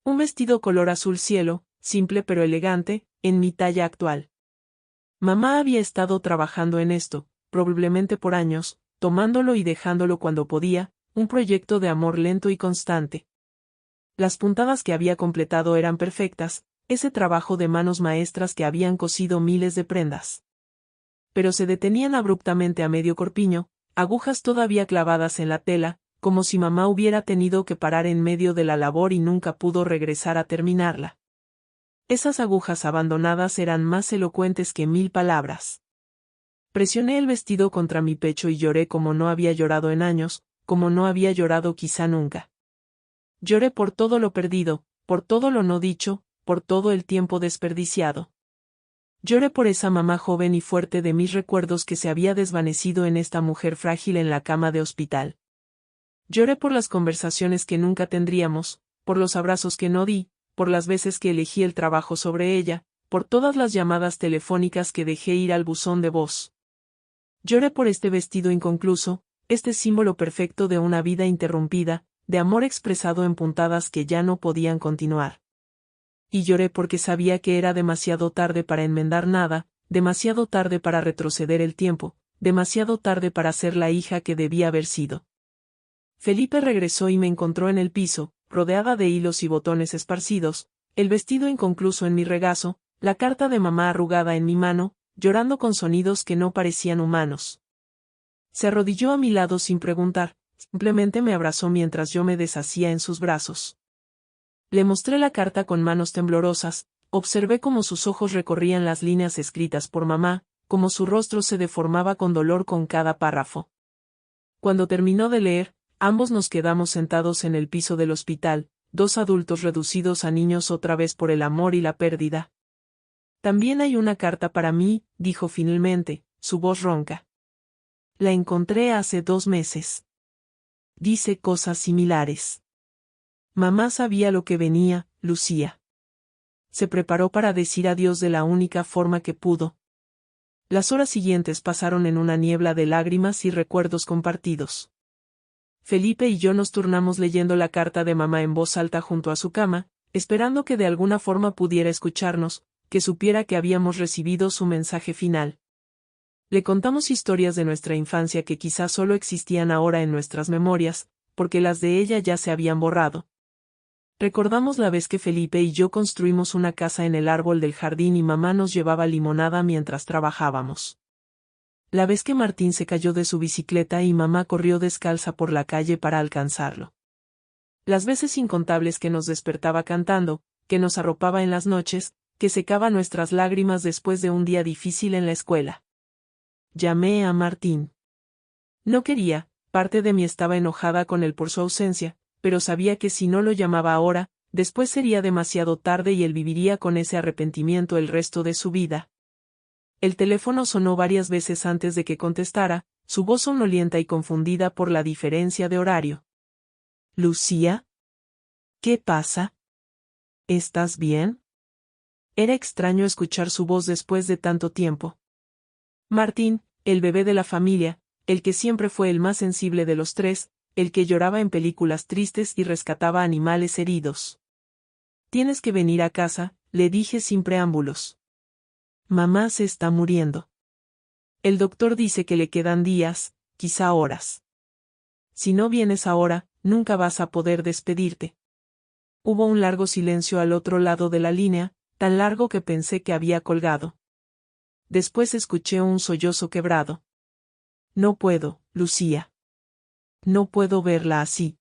Un vestido color azul cielo, simple pero elegante, en mi talla actual. Mamá había estado trabajando en esto, probablemente por años, tomándolo y dejándolo cuando podía, un proyecto de amor lento y constante. Las puntadas que había completado eran perfectas, ese trabajo de manos maestras que habían cosido miles de prendas. Pero se detenían abruptamente a medio corpiño, agujas todavía clavadas en la tela, como si mamá hubiera tenido que parar en medio de la labor y nunca pudo regresar a terminarla. Esas agujas abandonadas eran más elocuentes que 1000 palabras. Presioné el vestido contra mi pecho y lloré como no había llorado en años, como no había llorado quizá nunca. Lloré por todo lo perdido, por todo lo no dicho, por todo el tiempo desperdiciado. Lloré por esa mamá joven y fuerte de mis recuerdos que se había desvanecido en esta mujer frágil en la cama de hospital. Lloré por las conversaciones que nunca tendríamos, por los abrazos que no di, por las veces que elegí el trabajo sobre ella, por todas las llamadas telefónicas que dejé ir al buzón de voz. Lloré por este vestido inconcluso, este símbolo perfecto de una vida interrumpida, de amor expresado en puntadas que ya no podían continuar. Y lloré porque sabía que era demasiado tarde para enmendar nada, demasiado tarde para retroceder el tiempo, demasiado tarde para ser la hija que debía haber sido. Felipe regresó y me encontró en el piso, rodeada de hilos y botones esparcidos, el vestido inconcluso en mi regazo, la carta de mamá arrugada en mi mano, llorando con sonidos que no parecían humanos. Se arrodilló a mi lado sin preguntar, simplemente me abrazó mientras yo me deshacía en sus brazos. Le mostré la carta con manos temblorosas, observé cómo sus ojos recorrían las líneas escritas por mamá, cómo su rostro se deformaba con dolor con cada párrafo. Cuando terminó de leer, ambos nos quedamos sentados en el piso del hospital, dos adultos reducidos a niños otra vez por el amor y la pérdida. También hay una carta para mí, dijo finalmente, su voz ronca. La encontré hace 2 meses. Dice cosas similares. Mamá sabía lo que venía, Lucía. Se preparó para decir adiós de la única forma que pudo. Las horas siguientes pasaron en una niebla de lágrimas y recuerdos compartidos. Felipe y yo nos turnamos leyendo la carta de mamá en voz alta junto a su cama, esperando que de alguna forma pudiera escucharnos, que supiera que habíamos recibido su mensaje final. Le contamos historias de nuestra infancia que quizás solo existían ahora en nuestras memorias, porque las de ella ya se habían borrado. Recordamos la vez que Felipe y yo construimos una casa en el árbol del jardín y mamá nos llevaba limonada mientras trabajábamos. La vez que Martín se cayó de su bicicleta y mamá corrió descalza por la calle para alcanzarlo. Las veces incontables que nos despertaba cantando, que nos arropaba en las noches, que secaba nuestras lágrimas después de un día difícil en la escuela. Llamé a Martín. No quería, parte de mí estaba enojada con él por su ausencia, pero sabía que si no lo llamaba ahora, después sería demasiado tarde y él viviría con ese arrepentimiento el resto de su vida. El teléfono sonó varias veces antes de que contestara, su voz somnolienta y confundida por la diferencia de horario. ¿Lucía? ¿Qué pasa? ¿Estás bien? Era extraño escuchar su voz después de tanto tiempo. Martín, el bebé de la familia, el que siempre fue el más sensible de los tres, el que lloraba en películas tristes y rescataba animales heridos. Tienes que venir a casa, le dije sin preámbulos. Mamá se está muriendo. El doctor dice que le quedan días, quizá horas. Si no vienes ahora, nunca vas a poder despedirte. Hubo un largo silencio al otro lado de la línea, tan largo que pensé que había colgado. Después escuché un sollozo quebrado. No puedo, Lucía. No puedo verla así.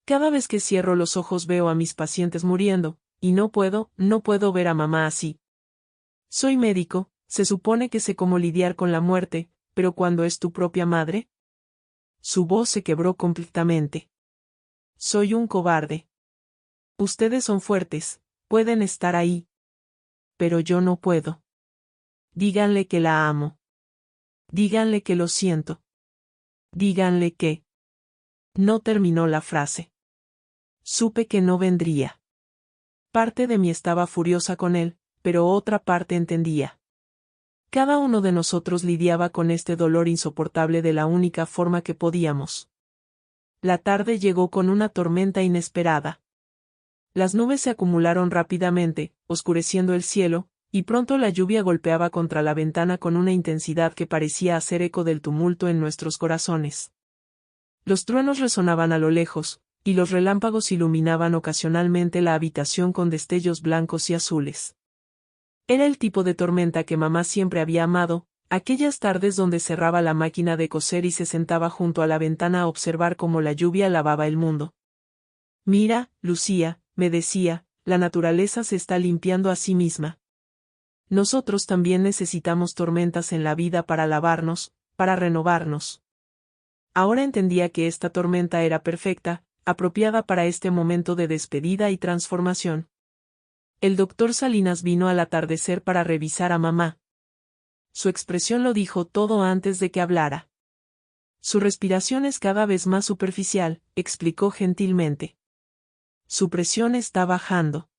Cada vez que cierro los ojos veo a mis pacientes muriendo, y no puedo ver a mamá así. Soy médico, se supone que sé cómo lidiar con la muerte, pero ¿cuándo es tu propia madre? Su voz se quebró completamente. Soy un cobarde. Ustedes son fuertes, Pueden estar ahí. Pero yo no puedo. Díganle que la amo. Díganle que lo siento. Díganle que... No terminó la frase. Supe que no vendría. Parte de mí estaba furiosa con él, pero otra parte entendía. Cada uno de nosotros lidiaba con este dolor insoportable de la única forma que podíamos. La tarde llegó con una tormenta inesperada. Las nubes se acumularon rápidamente, oscureciendo el cielo, y pronto la lluvia golpeaba contra la ventana con una intensidad que parecía hacer eco del tumulto en nuestros corazones. Los truenos resonaban a lo lejos, y los relámpagos iluminaban ocasionalmente la habitación con destellos blancos y azules. Era el tipo de tormenta que mamá siempre había amado, aquellas tardes donde cerraba la máquina de coser y se sentaba junto a la ventana a observar cómo la lluvia lavaba el mundo. Mira, Lucía, me decía, la naturaleza se está limpiando a sí misma. Nosotros también necesitamos tormentas en la vida para lavarnos, para renovarnos. Ahora entendía que esta tormenta era perfecta, apropiada para este momento de despedida y transformación. El doctor Salinas vino al atardecer para revisar a mamá. Su expresión lo dijo todo antes de que hablara. Su respiración es cada vez más superficial, explicó gentilmente. Su presión está bajando.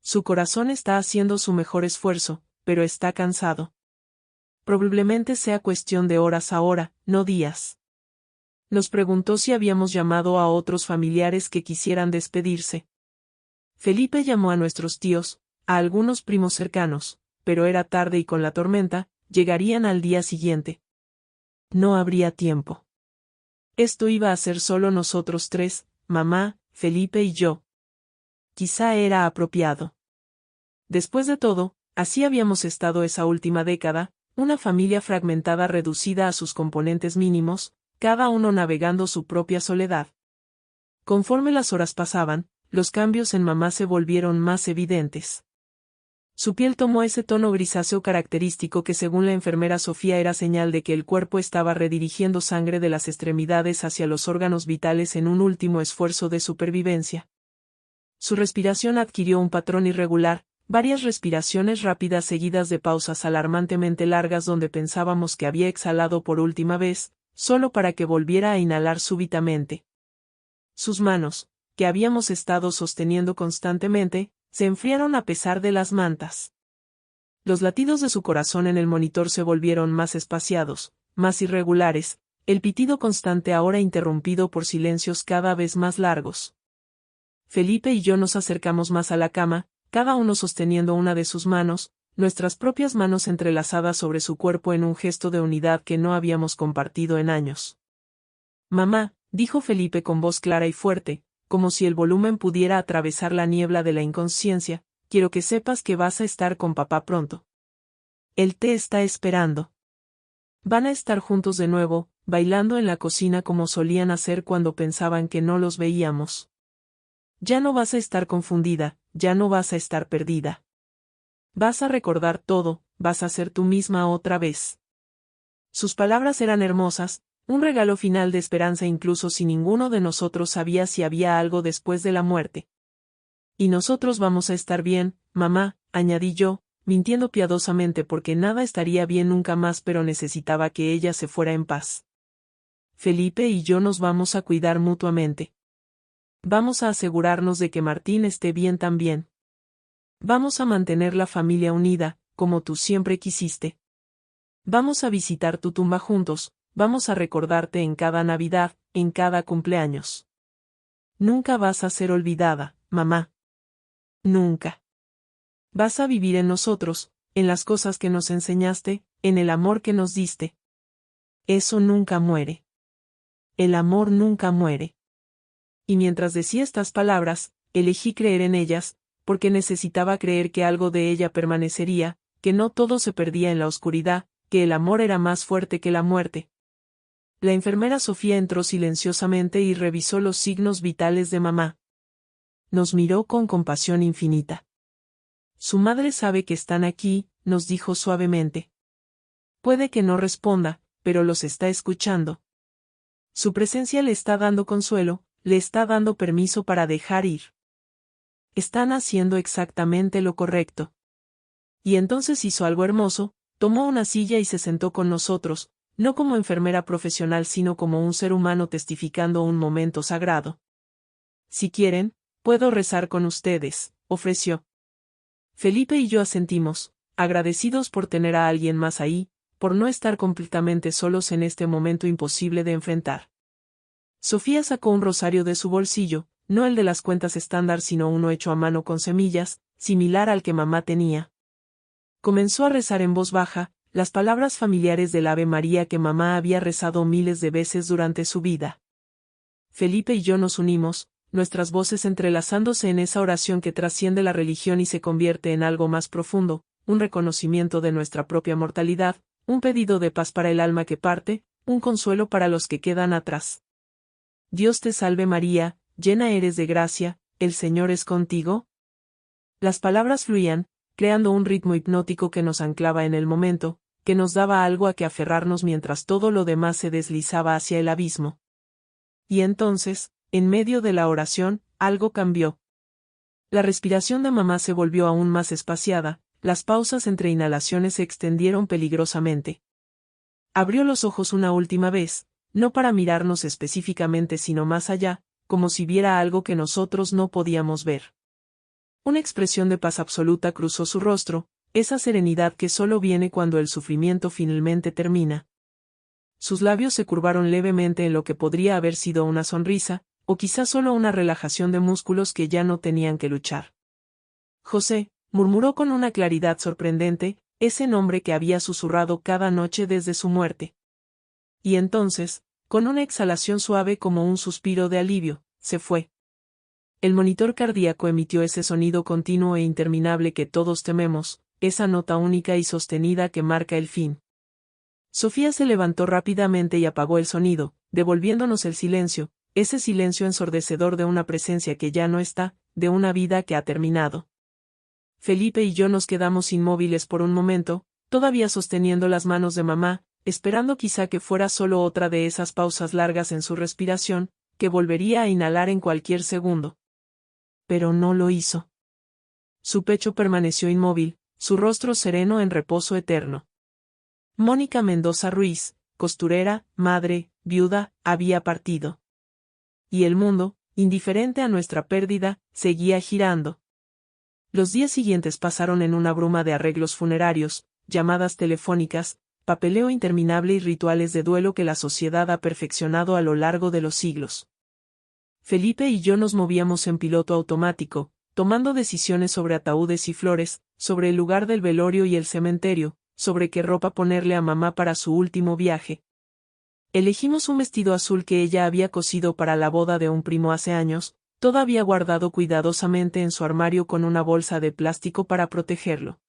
Su corazón está haciendo su mejor esfuerzo, pero está cansado. Probablemente sea cuestión de horas ahora, no días. Nos preguntó si habíamos llamado a otros familiares que quisieran despedirse. Felipe llamó a nuestros tíos, a algunos primos cercanos, pero era tarde y con la tormenta, llegarían al día siguiente. No habría tiempo. Esto iba a ser solo nosotros tres, mamá, Felipe y yo. Quizá era apropiado. Después de todo, así habíamos estado esa última década, una familia fragmentada reducida a sus componentes mínimos, cada uno navegando su propia soledad. Conforme las horas pasaban, los cambios en mamá se volvieron más evidentes. Su piel tomó ese tono grisáceo característico que según la enfermera Sofía era señal de que el cuerpo estaba redirigiendo sangre de las extremidades hacia los órganos vitales en un último esfuerzo de supervivencia. Su respiración adquirió un patrón irregular, varias respiraciones rápidas seguidas de pausas alarmantemente largas donde pensábamos que había exhalado por última vez, solo para que volviera a inhalar súbitamente. Sus manos, que habíamos estado sosteniendo constantemente, se enfriaron a pesar de las mantas. Los latidos de su corazón en el monitor se volvieron más espaciados, más irregulares, el pitido constante ahora interrumpido por silencios cada vez más largos. Felipe y yo nos acercamos más a la cama, cada uno sosteniendo una de sus manos, nuestras propias manos entrelazadas sobre su cuerpo en un gesto de unidad que no habíamos compartido en años. Mamá, dijo Felipe con voz clara y fuerte, como si el volumen pudiera atravesar la niebla de la inconsciencia, quiero que sepas que vas a estar con papá pronto. Él te está esperando. Van a estar juntos de nuevo, bailando en la cocina como solían hacer cuando pensaban que no los veíamos. Ya no vas a estar confundida, ya no vas a estar perdida. Vas a recordar todo, vas a ser tú misma otra vez. Sus palabras eran hermosas, un regalo final de esperanza incluso si ninguno de nosotros sabía si había algo después de la muerte. Y nosotros vamos a estar bien, mamá, añadí yo, mintiendo piadosamente porque nada estaría bien nunca más pero necesitaba que ella se fuera en paz. Felipe y yo nos vamos a cuidar mutuamente. Vamos a asegurarnos de que Martín esté bien también. Vamos a mantener la familia unida, como tú siempre quisiste. Vamos a visitar tu tumba juntos, vamos a recordarte en cada Navidad, en cada cumpleaños. Nunca vas a ser olvidada, mamá. Nunca. Vas a vivir en nosotros, en las cosas que nos enseñaste, en el amor que nos diste. Eso nunca muere. El amor nunca muere. Y mientras decía estas palabras, elegí creer en ellas, porque necesitaba creer que algo de ella permanecería, que no todo se perdía en la oscuridad, que el amor era más fuerte que la muerte. La enfermera Sofía entró silenciosamente y revisó los signos vitales de mamá. Nos miró con compasión infinita. Su madre sabe que están aquí, nos dijo suavemente. Puede que no responda, pero los está escuchando. Su presencia le está dando consuelo, le está dando permiso para dejar ir. están haciendo exactamente lo correcto. Y entonces hizo algo hermoso, tomó una silla y se sentó con nosotros, no como enfermera profesional sino como un ser humano testificando un momento sagrado. Si quieren, puedo rezar con ustedes, ofreció. Felipe y yo asentimos, agradecidos por tener a alguien más ahí, por no estar completamente solos en este momento imposible de enfrentar. Sofía sacó un rosario de su bolsillo, no el de las cuentas estándar sino uno hecho a mano con semillas, similar al que mamá tenía. Comenzó a rezar en voz baja, las palabras familiares del Ave María que mamá había rezado miles de veces durante su vida. Felipe y yo nos unimos, nuestras voces entrelazándose en esa oración que trasciende la religión y se convierte en algo más profundo, un reconocimiento de nuestra propia mortalidad, un pedido de paz para el alma que parte, un consuelo para los que quedan atrás. Dios te salve María, llena eres de gracia, el Señor es contigo. Las palabras fluían, creando un ritmo hipnótico que nos anclaba en el momento, que nos daba algo a que aferrarnos mientras todo lo demás se deslizaba hacia el abismo. Y entonces, en medio de la oración, algo cambió. La respiración de mamá se volvió aún más espaciada, las pausas entre inhalaciones se extendieron peligrosamente. Abrió los ojos una última vez, no para mirarnos específicamente sino más allá, como si viera algo que nosotros no podíamos ver. Una expresión de paz absoluta cruzó su rostro, esa serenidad que solo viene cuando el sufrimiento finalmente termina. Sus labios se curvaron levemente en lo que podría haber sido una sonrisa, o quizás solo una relajación de músculos que ya no tenían que luchar. José, murmuró con una claridad sorprendente, ese nombre que había susurrado cada noche desde su muerte. Y entonces, con una exhalación suave como un suspiro de alivio, se fue. El monitor cardíaco emitió ese sonido continuo e interminable que todos tememos, esa nota única y sostenida que marca el fin. Sofía se levantó rápidamente y apagó el sonido, devolviéndonos el silencio, ese silencio ensordecedor de una presencia que ya no está, de una vida que ha terminado. Felipe y yo nos quedamos inmóviles por un momento, todavía sosteniendo las manos de mamá, esperando quizá que fuera solo otra de esas pausas largas en su respiración, que volvería a inhalar en cualquier segundo. Pero no lo hizo. Su pecho permaneció inmóvil, su rostro sereno en reposo eterno. Mónica Mendoza Ruiz, costurera, madre, viuda, había partido. Y el mundo, indiferente a nuestra pérdida, seguía girando. Los días siguientes pasaron en una bruma de arreglos funerarios, llamadas telefónicas, papeleo interminable y rituales de duelo que la sociedad ha perfeccionado a lo largo de los siglos. Felipe y yo nos movíamos en piloto automático, tomando decisiones sobre ataúdes y flores, sobre el lugar del velorio y el cementerio, sobre qué ropa ponerle a mamá para su último viaje. Elegimos un vestido azul que ella había cosido para la boda de un primo hace años, todavía guardado cuidadosamente en su armario con una bolsa de plástico para protegerlo.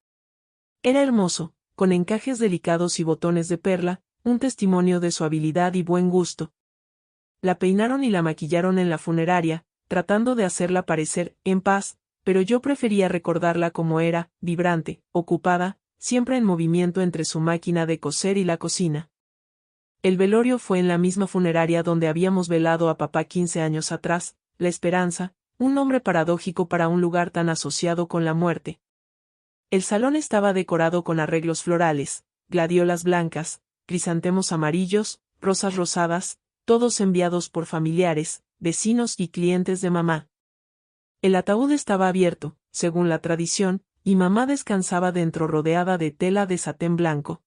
Era hermoso, con encajes delicados y botones de perla, un testimonio de su habilidad y buen gusto. La peinaron y la maquillaron en la funeraria, tratando de hacerla parecer en paz, pero yo prefería recordarla como era, vibrante, ocupada, siempre en movimiento entre su máquina de coser y la cocina. El velorio fue en la misma funeraria donde habíamos velado a papá 15 años atrás, La Esperanza, un nombre paradójico para un lugar tan asociado con la muerte. El salón estaba decorado con arreglos florales, gladiolas blancas, crisantemos amarillos, rosas rosadas, todos enviados por familiares, vecinos y clientes de mamá. El ataúd estaba abierto, según la tradición, y mamá descansaba dentro rodeada de tela de satén blanco.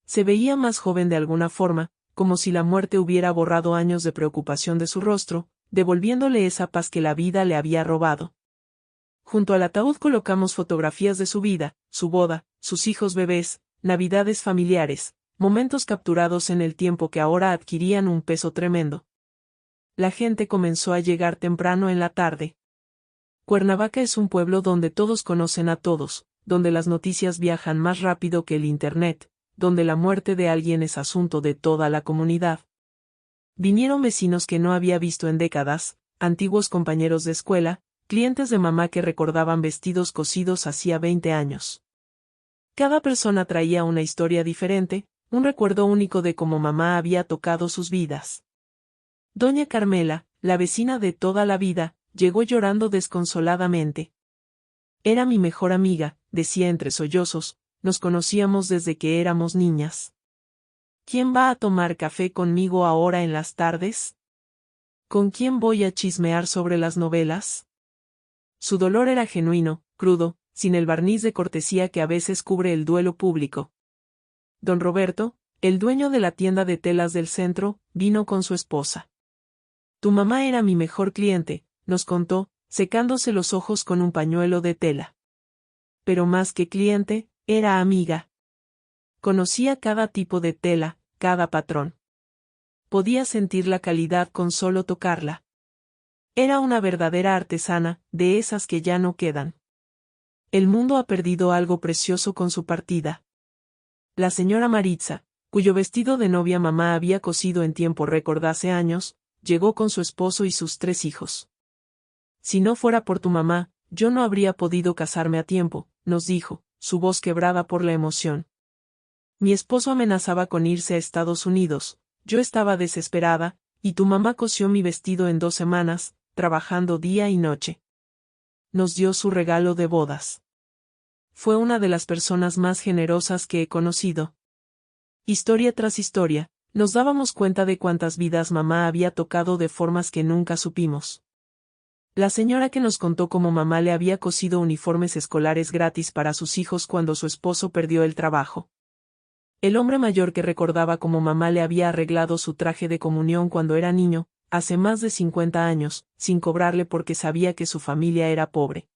Se veía más joven de alguna forma, como si la muerte hubiera borrado años de preocupación de su rostro, devolviéndole esa paz que la vida le había robado. Junto al ataúd colocamos fotografías de su vida, su boda, sus hijos bebés, navidades familiares, momentos capturados en el tiempo que ahora adquirían un peso tremendo. La gente comenzó a llegar temprano en la tarde. Cuernavaca es un pueblo donde todos conocen a todos, donde las noticias viajan más rápido que el Internet, donde la muerte de alguien es asunto de toda la comunidad. Vinieron vecinos que no había visto en décadas, antiguos compañeros de escuela, clientes de mamá que recordaban vestidos cosidos hacía 20 años. Cada persona traía una historia diferente, un recuerdo único de cómo mamá había tocado sus vidas. Doña Carmela, la vecina de toda la vida, llegó llorando desconsoladamente. Era mi mejor amiga, decía entre sollozos, nos conocíamos desde que éramos niñas. ¿Quién va a tomar café conmigo ahora en las tardes? ¿Con quién voy a chismear sobre las novelas? Su dolor era genuino, crudo, sin el barniz de cortesía que a veces cubre el duelo público. Don Roberto, el dueño de la tienda de telas del centro, vino con su esposa. Tu mamá era mi mejor cliente, nos contó, secándose los ojos con un pañuelo de tela. Pero más que cliente, era amiga. Conocía cada tipo de tela, cada patrón. Podía sentir la calidad con solo tocarla. Era una verdadera artesana, de esas que ya no quedan. El mundo ha perdido algo precioso con su partida. La señora Maritza, cuyo vestido de novia mamá había cosido en tiempo récord hace años, llegó con su esposo y sus 3 hijos. Si no fuera por tu mamá, yo no habría podido casarme a tiempo, nos dijo, su voz quebrada por la emoción. Mi esposo amenazaba con irse a Estados Unidos, yo estaba desesperada, y tu mamá cosió mi vestido en 2 semanas, trabajando día y noche. Nos dio su regalo de bodas. Fue una de las personas más generosas que he conocido. Historia tras historia, nos dábamos cuenta de cuántas vidas mamá había tocado de formas que nunca supimos. La señora que nos contó cómo mamá le había cosido uniformes escolares gratis para sus hijos cuando su esposo perdió el trabajo. El hombre mayor que recordaba cómo mamá le había arreglado su traje de comunión cuando era niño, hace más de 50 años, sin cobrarle porque sabía que su familia era pobre.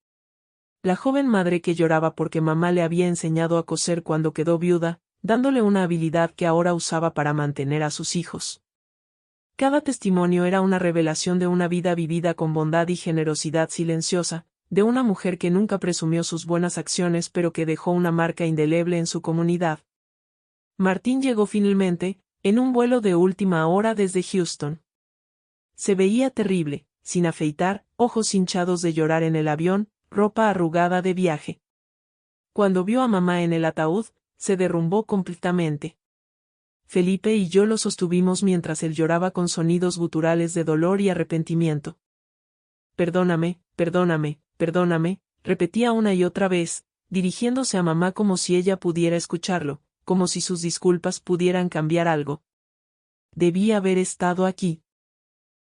La joven madre que lloraba porque mamá le había enseñado a coser cuando quedó viuda, dándole una habilidad que ahora usaba para mantener a sus hijos. Cada testimonio era una revelación de una vida vivida con bondad y generosidad silenciosa, de una mujer que nunca presumió sus buenas acciones pero que dejó una marca indeleble en su comunidad. Martín llegó finalmente, en un vuelo de última hora desde Houston. Se veía terrible, sin afeitar, ojos hinchados de llorar en el avión, ropa arrugada de viaje. Cuando vio a mamá en el ataúd, se derrumbó completamente. Felipe y yo lo sostuvimos mientras él lloraba con sonidos guturales de dolor y arrepentimiento. Perdóname, perdóname, perdóname, repetía una y otra vez, dirigiéndose a mamá como si ella pudiera escucharlo, como si sus disculpas pudieran cambiar algo. Debí haber estado aquí.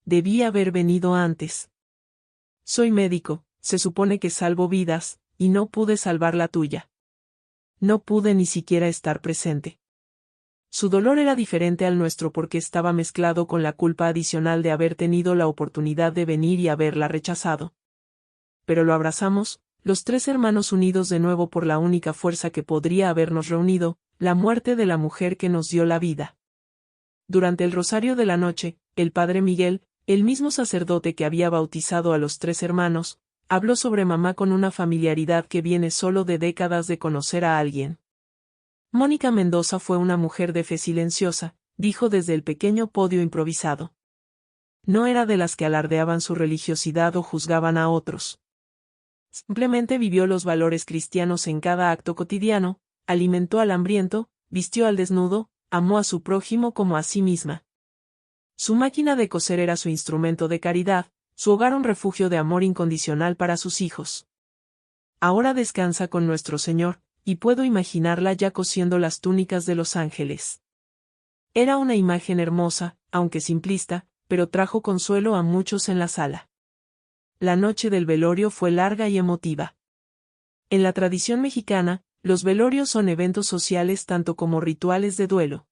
Debí haber venido antes. Soy médico, se supone que salvo vidas, y no pude salvar la tuya. No pude ni siquiera estar presente. Su dolor era diferente al nuestro porque estaba mezclado con la culpa adicional de haber tenido la oportunidad de venir y haberla rechazado. Pero lo abrazamos, los 3 hermanos unidos de nuevo por la única fuerza que podría habernos reunido, la muerte de la mujer que nos dio la vida. Durante el rosario de la noche, el padre Miguel, el mismo sacerdote que había bautizado a los 3 hermanos, habló sobre mamá con una familiaridad que viene solo de décadas de conocer a alguien. Mónica Mendoza fue una mujer de fe silenciosa, dijo desde el pequeño podio improvisado. No era de las que alardeaban su religiosidad o juzgaban a otros. Simplemente vivió los valores cristianos en cada acto cotidiano, alimentó al hambriento, vistió al desnudo, amó a su prójimo como a sí misma. Su máquina de coser era su instrumento de caridad, su hogar un refugio de amor incondicional para sus hijos. Ahora descansa con nuestro Señor, y puedo imaginarla ya cosiendo las túnicas de los ángeles. Era una imagen hermosa, aunque simplista, pero trajo consuelo a muchos en la sala. La noche del velorio fue larga y emotiva. En la tradición mexicana, los velorios son eventos sociales tanto como rituales de duelo.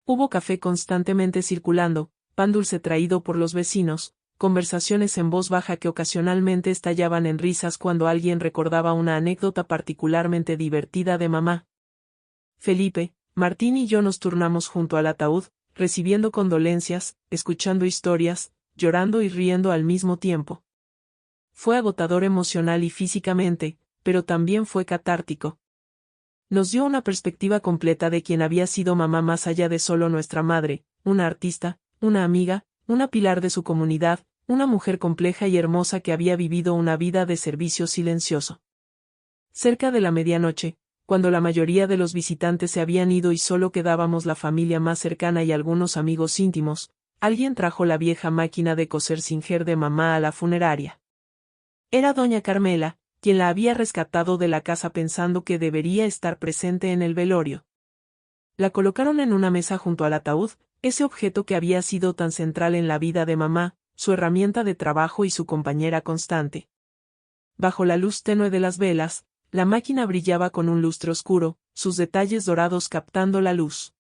Hubo café constantemente circulando, pan dulce traído por los vecinos, conversaciones en voz baja que ocasionalmente estallaban en risas cuando alguien recordaba una anécdota particularmente divertida de mamá. Felipe, Martín y yo nos turnamos junto al ataúd, recibiendo condolencias, escuchando historias, llorando y riendo al mismo tiempo. Fue agotador emocional y físicamente, pero también fue catártico. Nos dio una perspectiva completa de quien había sido mamá más allá de solo nuestra madre, una artista, una amiga, una pilar de su comunidad, una mujer compleja y hermosa que había vivido una vida de servicio silencioso. Cerca de la medianoche, cuando la mayoría de los visitantes se habían ido y solo quedábamos la familia más cercana y algunos amigos íntimos, alguien trajo la vieja máquina de coser Singer de mamá a la funeraria. Era doña Carmela, quien la había rescatado de la casa pensando que debería estar presente en el velorio. La colocaron en una mesa junto al ataúd, ese objeto que había sido tan central en la vida de mamá, su herramienta de trabajo y su compañera constante. Bajo la luz tenue de las velas, la máquina brillaba con un lustre oscuro, sus detalles dorados captando la luz.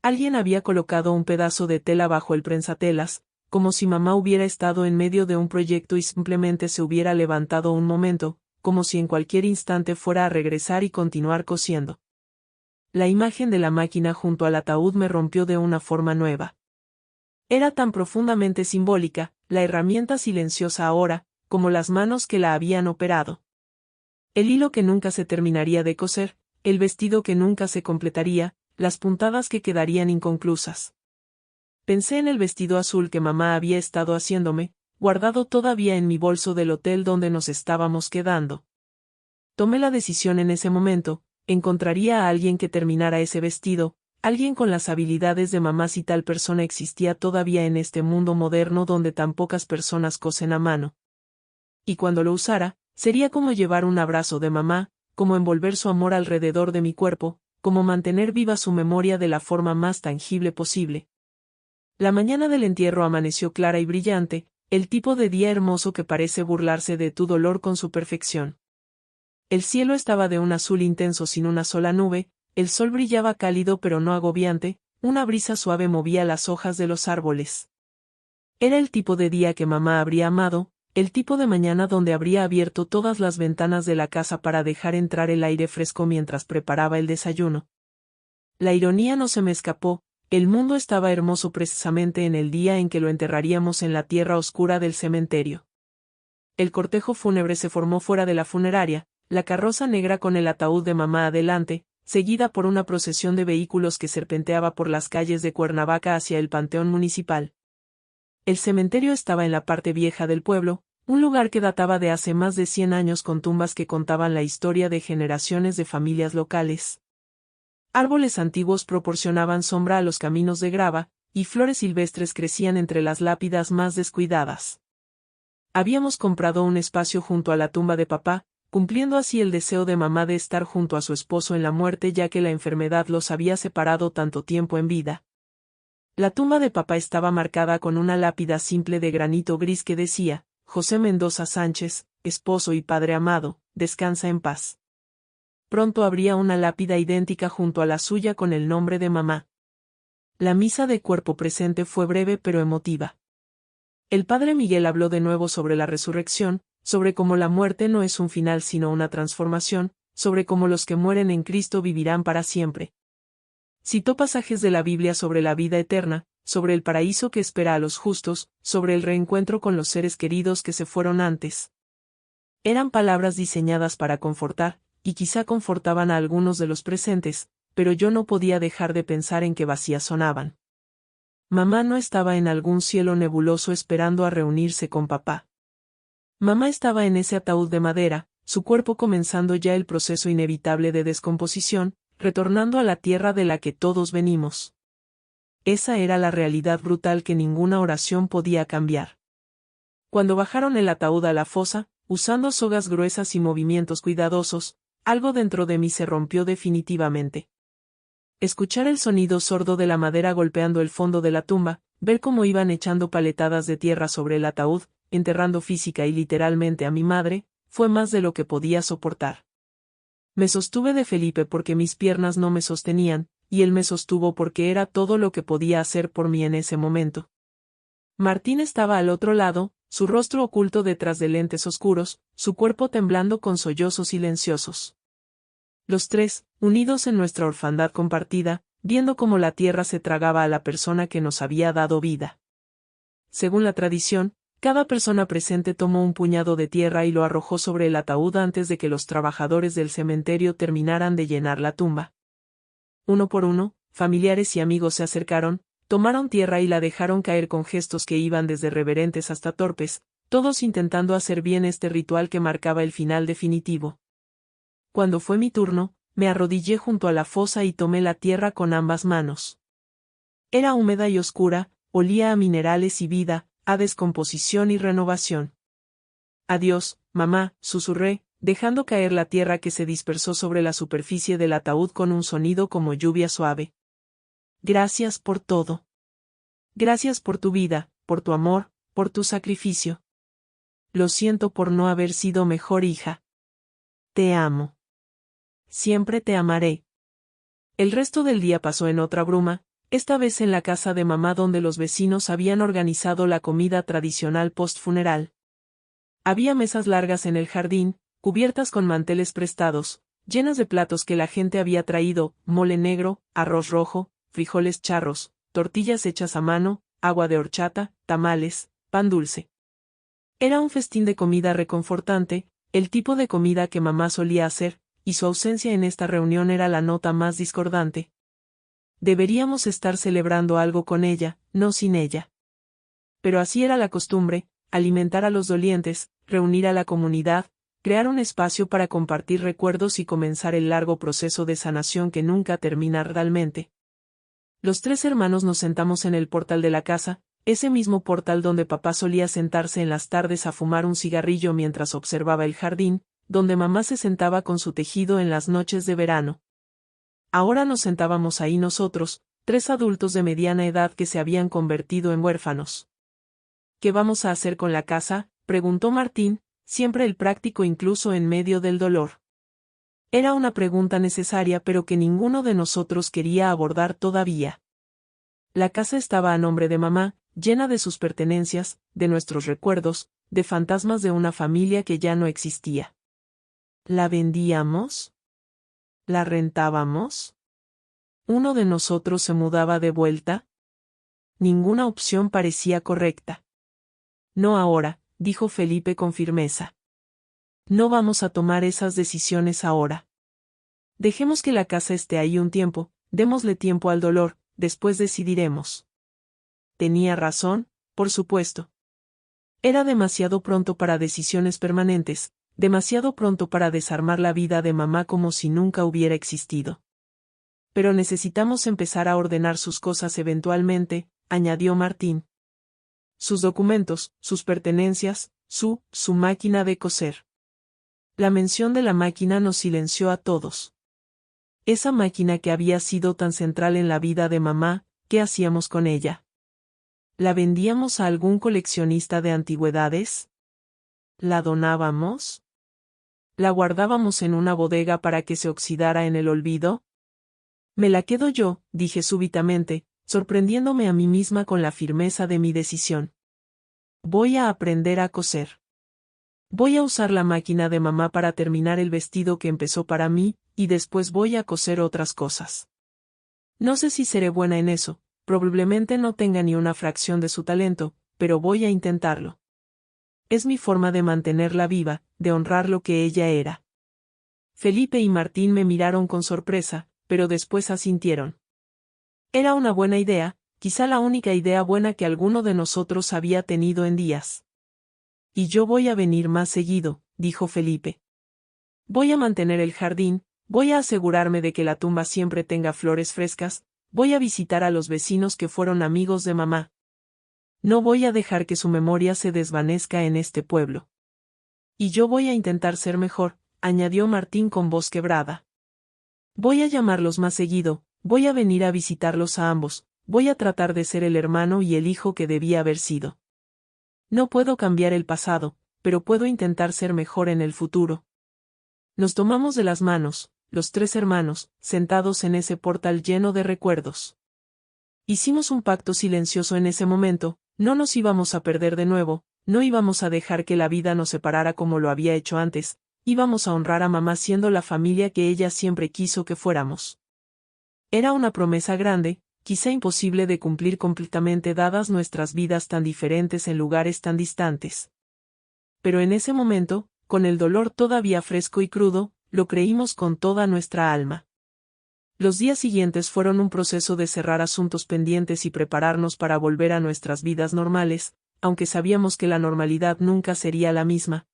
Alguien había colocado un pedazo de tela bajo el prensatelas, como si mamá hubiera estado en medio de un proyecto y simplemente se hubiera levantado un momento, como si en cualquier instante fuera a regresar y continuar cosiendo. La imagen de la máquina junto al ataúd me rompió de una forma nueva. Era tan profundamente simbólica, la herramienta silenciosa ahora, como las manos que la habían operado. El hilo que nunca se terminaría de coser, el vestido que nunca se completaría, las puntadas que quedarían inconclusas. Pensé en el vestido azul que mamá había estado haciéndome, guardado todavía en mi bolso del hotel donde nos estábamos quedando. Tomé la decisión en ese momento, encontraría a alguien que terminara ese vestido, alguien con las habilidades de mamá si tal persona existía todavía en este mundo moderno donde tan pocas personas cosen a mano. Y cuando lo usara, sería como llevar un abrazo de mamá, como envolver su amor alrededor de mi cuerpo, como mantener viva su memoria de la forma más tangible posible. La mañana del entierro amaneció clara y brillante, el tipo de día hermoso que parece burlarse de tu dolor con su perfección. El cielo estaba de un azul intenso sin una sola nube, el sol brillaba cálido pero no agobiante, una brisa suave movía las hojas de los árboles. Era el tipo de día que mamá habría amado, el tipo de mañana donde habría abierto todas las ventanas de la casa para dejar entrar el aire fresco mientras preparaba el desayuno. La ironía no se me escapó, el mundo estaba hermoso precisamente en el día en que lo enterraríamos en la tierra oscura del cementerio. El cortejo fúnebre se formó fuera de la funeraria, la carroza negra con el ataúd de mamá adelante, seguida por una procesión de vehículos que serpenteaba por las calles de Cuernavaca hacia el panteón municipal. El cementerio estaba en la parte vieja del pueblo, un lugar que databa de hace más de 100 años con tumbas que contaban la historia de generaciones de familias locales. Árboles antiguos proporcionaban sombra a los caminos de grava, y flores silvestres crecían entre las lápidas más descuidadas. Habíamos comprado un espacio junto a la tumba de papá, cumpliendo así el deseo de mamá de estar junto a su esposo en la muerte ya que la enfermedad los había separado tanto tiempo en vida. La tumba de papá estaba marcada con una lápida simple de granito gris que decía, José Mendoza Sánchez, esposo y padre amado, descansa en paz. Pronto habría una lápida idéntica junto a la suya con el nombre de mamá. La misa de cuerpo presente fue breve pero emotiva. El padre Miguel habló de nuevo sobre la resurrección, sobre cómo la muerte no es un final sino una transformación, sobre cómo los que mueren en Cristo vivirán para siempre. Citó pasajes de la Biblia sobre la vida eterna, sobre el paraíso que espera a los justos, sobre el reencuentro con los seres queridos que se fueron antes. Eran palabras diseñadas para confortar, y quizá confortaban a algunos de los presentes, pero yo no podía dejar de pensar en qué vacías sonaban. Mamá no estaba en algún cielo nebuloso esperando a reunirse con papá. Mamá estaba en ese ataúd de madera, su cuerpo comenzando ya el proceso inevitable de descomposición, retornando a la tierra de la que todos venimos. Esa era la realidad brutal que ninguna oración podía cambiar. Cuando bajaron el ataúd a la fosa, usando sogas gruesas y movimientos cuidadosos, algo dentro de mí se rompió definitivamente. Escuchar el sonido sordo de la madera golpeando el fondo de la tumba, ver cómo iban echando paletadas de tierra sobre el ataúd, enterrando física y literalmente a mi madre, fue más de lo que podía soportar. Me sostuve de Felipe porque mis piernas no me sostenían, y él me sostuvo porque era todo lo que podía hacer por mí en ese momento. Martín estaba al otro lado, su rostro oculto detrás de lentes oscuros, su cuerpo temblando con sollozos silenciosos. Los tres, unidos en nuestra orfandad compartida, viendo cómo la tierra se tragaba a la persona que nos había dado vida. Según la tradición, cada persona presente tomó un puñado de tierra y lo arrojó sobre el ataúd antes de que los trabajadores del cementerio terminaran de llenar la tumba. Uno por uno, familiares y amigos se acercaron, tomaron tierra y la dejaron caer con gestos que iban desde reverentes hasta torpes, todos intentando hacer bien este ritual que marcaba el final definitivo. Cuando fue mi turno, me arrodillé junto a la fosa y tomé la tierra con ambas manos. Era húmeda y oscura, olía a minerales y vida, a descomposición y renovación. Adiós, mamá, susurré, dejando caer la tierra que se dispersó sobre la superficie del ataúd con un sonido como lluvia suave. Gracias por todo. Gracias por tu vida, por tu amor, por tu sacrificio. Lo siento por no haber sido mejor hija. Te amo. Siempre te amaré. El resto del día pasó en otra bruma, esta vez en la casa de mamá donde los vecinos habían organizado la comida tradicional post-funeral. Había mesas largas en el jardín, cubiertas con manteles prestados, llenas de platos que la gente había traído, mole negro, arroz rojo, frijoles charros, tortillas hechas a mano, agua de horchata, tamales, pan dulce. Era un festín de comida reconfortante, el tipo de comida que mamá solía hacer, y su ausencia en esta reunión era la nota más discordante. Deberíamos estar celebrando algo con ella, no sin ella. Pero así era la costumbre, alimentar a los dolientes, reunir a la comunidad, crear un espacio para compartir recuerdos y comenzar el largo proceso de sanación que nunca termina realmente. Los 3 hermanos nos sentamos en el portal de la casa, ese mismo portal donde papá solía sentarse en las tardes a fumar un cigarrillo mientras observaba el jardín, donde mamá se sentaba con su tejido en las noches de verano. Ahora nos sentábamos ahí nosotros, 3 adultos de mediana edad que se habían convertido en huérfanos. ¿Qué vamos a hacer con la casa?, preguntó Martín, siempre el práctico incluso en medio del dolor. Era una pregunta necesaria pero que ninguno de nosotros quería abordar todavía. La casa estaba a nombre de mamá, llena de sus pertenencias, de nuestros recuerdos, de fantasmas de una familia que ya no existía. ¿La vendíamos? ¿La rentábamos? ¿Uno de nosotros se mudaba de vuelta? Ninguna opción parecía correcta. No ahora, dijo Felipe con firmeza. No vamos a tomar esas decisiones ahora. Dejemos que la casa esté ahí un tiempo, démosle tiempo al dolor, después decidiremos. Tenía razón, por supuesto. Era demasiado pronto para decisiones permanentes, demasiado pronto para desarmar la vida de mamá como si nunca hubiera existido. Pero necesitamos empezar a ordenar sus cosas eventualmente, añadió Martín. Sus documentos, sus pertenencias, su máquina de coser. La mención de la máquina nos silenció a todos. Esa máquina que había sido tan central en la vida de mamá, ¿qué hacíamos con ella? ¿La vendíamos a algún coleccionista de antigüedades? ¿La donábamos? ¿La guardábamos en una bodega para que se oxidara en el olvido? Me la quedo yo, dije súbitamente, sorprendiéndome a mí misma con la firmeza de mi decisión. Voy a aprender a coser. Voy a usar la máquina de mamá para terminar el vestido que empezó para mí, y después voy a coser otras cosas. No sé si seré buena en eso, probablemente no tenga ni una fracción de su talento, pero voy a intentarlo. Es mi forma de mantenerla viva, de honrar lo que ella era. Felipe y Martín me miraron con sorpresa, pero después asintieron. Era una buena idea, quizá la única idea buena que alguno de nosotros había tenido en días. Y yo voy a venir más seguido, dijo Felipe. Voy a mantener el jardín, voy a asegurarme de que la tumba siempre tenga flores frescas, voy a visitar a los vecinos que fueron amigos de mamá. No voy a dejar que su memoria se desvanezca en este pueblo. Y yo voy a intentar ser mejor, añadió Martín con voz quebrada. Voy a llamarlos más seguido, voy a venir a visitarlos a ambos, voy a tratar de ser el hermano y el hijo que debía haber sido. No puedo cambiar el pasado, pero puedo intentar ser mejor en el futuro. Nos tomamos de las manos, los 3 hermanos, sentados en ese portal lleno de recuerdos. Hicimos un pacto silencioso en ese momento, no nos íbamos a perder de nuevo, no íbamos a dejar que la vida nos separara como lo había hecho antes, íbamos a honrar a mamá siendo la familia que ella siempre quiso que fuéramos. Era una promesa grande, quizá imposible de cumplir completamente dadas nuestras vidas tan diferentes en lugares tan distantes. Pero en ese momento, con el dolor todavía fresco y crudo, lo creímos con toda nuestra alma. Los días siguientes fueron un proceso de cerrar asuntos pendientes y prepararnos para volver a nuestras vidas normales, aunque sabíamos que la normalidad nunca sería la misma.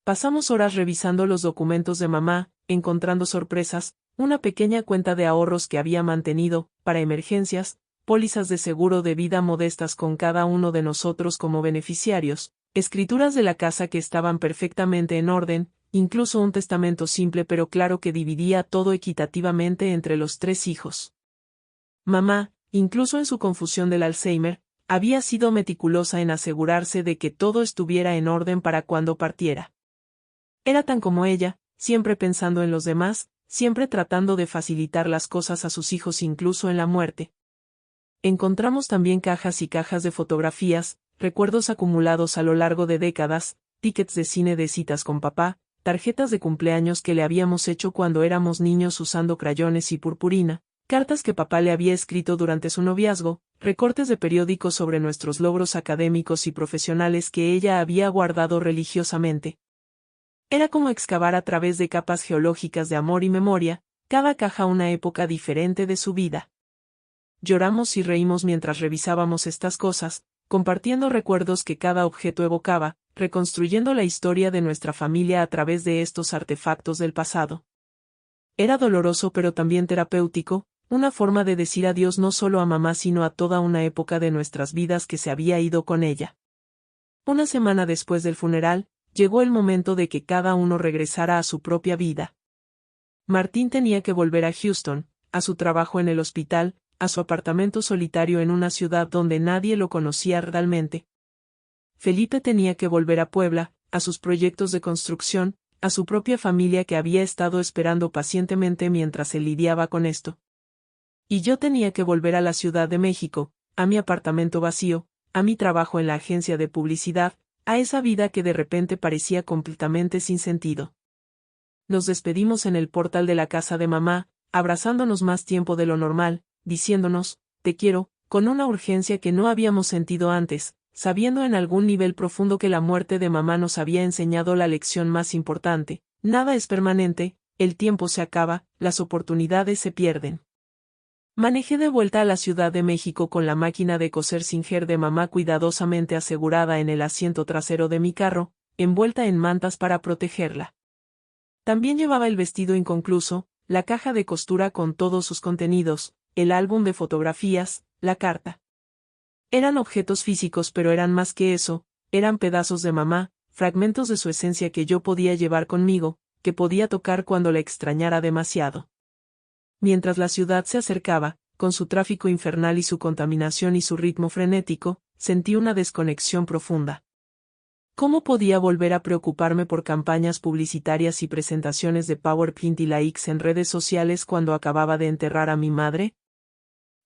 Pasamos horas revisando los documentos de mamá, encontrando sorpresas, una pequeña cuenta de ahorros que había mantenido, para emergencias, pólizas de seguro de vida modestas con cada uno de nosotros como beneficiarios, escrituras de la casa que estaban perfectamente en orden, incluso un testamento simple pero claro que dividía todo equitativamente entre los 3 hijos. Mamá, incluso en su confusión del Alzheimer, había sido meticulosa en asegurarse de que todo estuviera en orden para cuando partiera. Era tan como ella, siempre pensando en los demás, siempre tratando de facilitar las cosas a sus hijos incluso en la muerte. Encontramos también cajas y cajas de fotografías, recuerdos acumulados a lo largo de décadas, tickets de cine de citas con papá, tarjetas de cumpleaños que le habíamos hecho cuando éramos niños usando crayones y purpurina, cartas que papá le había escrito durante su noviazgo, recortes de periódicos sobre nuestros logros académicos y profesionales que ella había guardado religiosamente. Era como excavar a través de capas geológicas de amor y memoria, cada caja una época diferente de su vida. Lloramos y reímos mientras revisábamos estas cosas, compartiendo recuerdos que cada objeto evocaba, reconstruyendo la historia de nuestra familia a través de estos artefactos del pasado. Era doloroso pero también terapéutico, una forma de decir adiós no solo a mamá sino a toda una época de nuestras vidas que se había ido con ella. Una semana después del funeral, llegó el momento de que cada uno regresara a su propia vida. Martín tenía que volver a Houston, a su trabajo en el hospital, a su apartamento solitario en una ciudad donde nadie lo conocía realmente. Felipe tenía que volver a Puebla, a sus proyectos de construcción, a su propia familia que había estado esperando pacientemente mientras él lidiaba con esto. Y yo tenía que volver a la Ciudad de México, a mi apartamento vacío, a mi trabajo en la agencia de publicidad, a esa vida que de repente parecía completamente sin sentido. Nos despedimos en el portal de la casa de mamá, abrazándonos más tiempo de lo normal, diciéndonos, te quiero, con una urgencia que no habíamos sentido antes, sabiendo en algún nivel profundo que la muerte de mamá nos había enseñado la lección más importante, nada es permanente, el tiempo se acaba, las oportunidades se pierden. Manejé de vuelta a la Ciudad de México con la máquina de coser Singer de mamá cuidadosamente asegurada en el asiento trasero de mi carro, envuelta en mantas para protegerla. También llevaba el vestido inconcluso, la caja de costura con todos sus contenidos, el álbum de fotografías, la carta. Eran objetos físicos pero eran más que eso, eran pedazos de mamá, fragmentos de su esencia que yo podía llevar conmigo, que podía tocar cuando la extrañara demasiado. Mientras la ciudad se acercaba, con su tráfico infernal y su contaminación y su ritmo frenético, sentí una desconexión profunda. ¿Cómo podía volver a preocuparme por campañas publicitarias y presentaciones de PowerPoint y likes en redes sociales cuando acababa de enterrar a mi madre?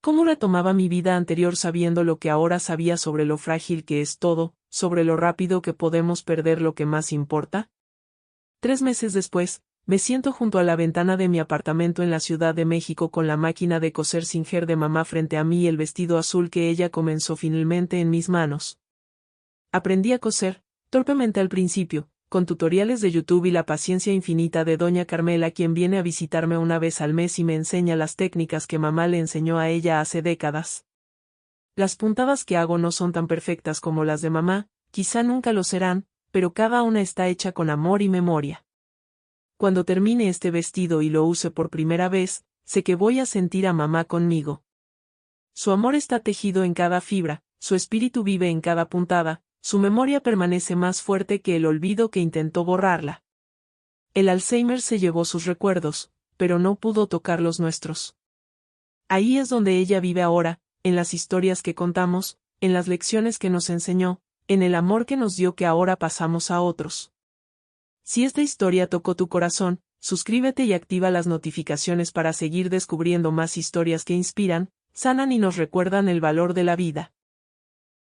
¿Cómo retomaba mi vida anterior sabiendo lo que ahora sabía sobre lo frágil que es todo, sobre lo rápido que podemos perder lo que más importa? 3 meses después, me siento junto a la ventana de mi apartamento en la Ciudad de México con la máquina de coser Singer de mamá frente a mí y el vestido azul que ella comenzó finalmente en mis manos. Aprendí a coser, torpemente al principio, con tutoriales de YouTube y la paciencia infinita de doña Carmela quien viene a visitarme una vez al mes y me enseña las técnicas que mamá le enseñó a ella hace décadas. Las puntadas que hago no son tan perfectas como las de mamá, quizá nunca lo serán, pero cada una está hecha con amor y memoria. Cuando termine este vestido y lo use por primera vez, sé que voy a sentir a mamá conmigo. Su amor está tejido en cada fibra, su espíritu vive en cada puntada, su memoria permanece más fuerte que el olvido que intentó borrarla. El Alzheimer se llevó sus recuerdos, pero no pudo tocar los nuestros. Ahí es donde ella vive ahora, en las historias que contamos, en las lecciones que nos enseñó, en el amor que nos dio que ahora pasamos a otros. Si esta historia tocó tu corazón, suscríbete y activa las notificaciones para seguir descubriendo más historias que inspiran, sanan y nos recuerdan el valor de la vida.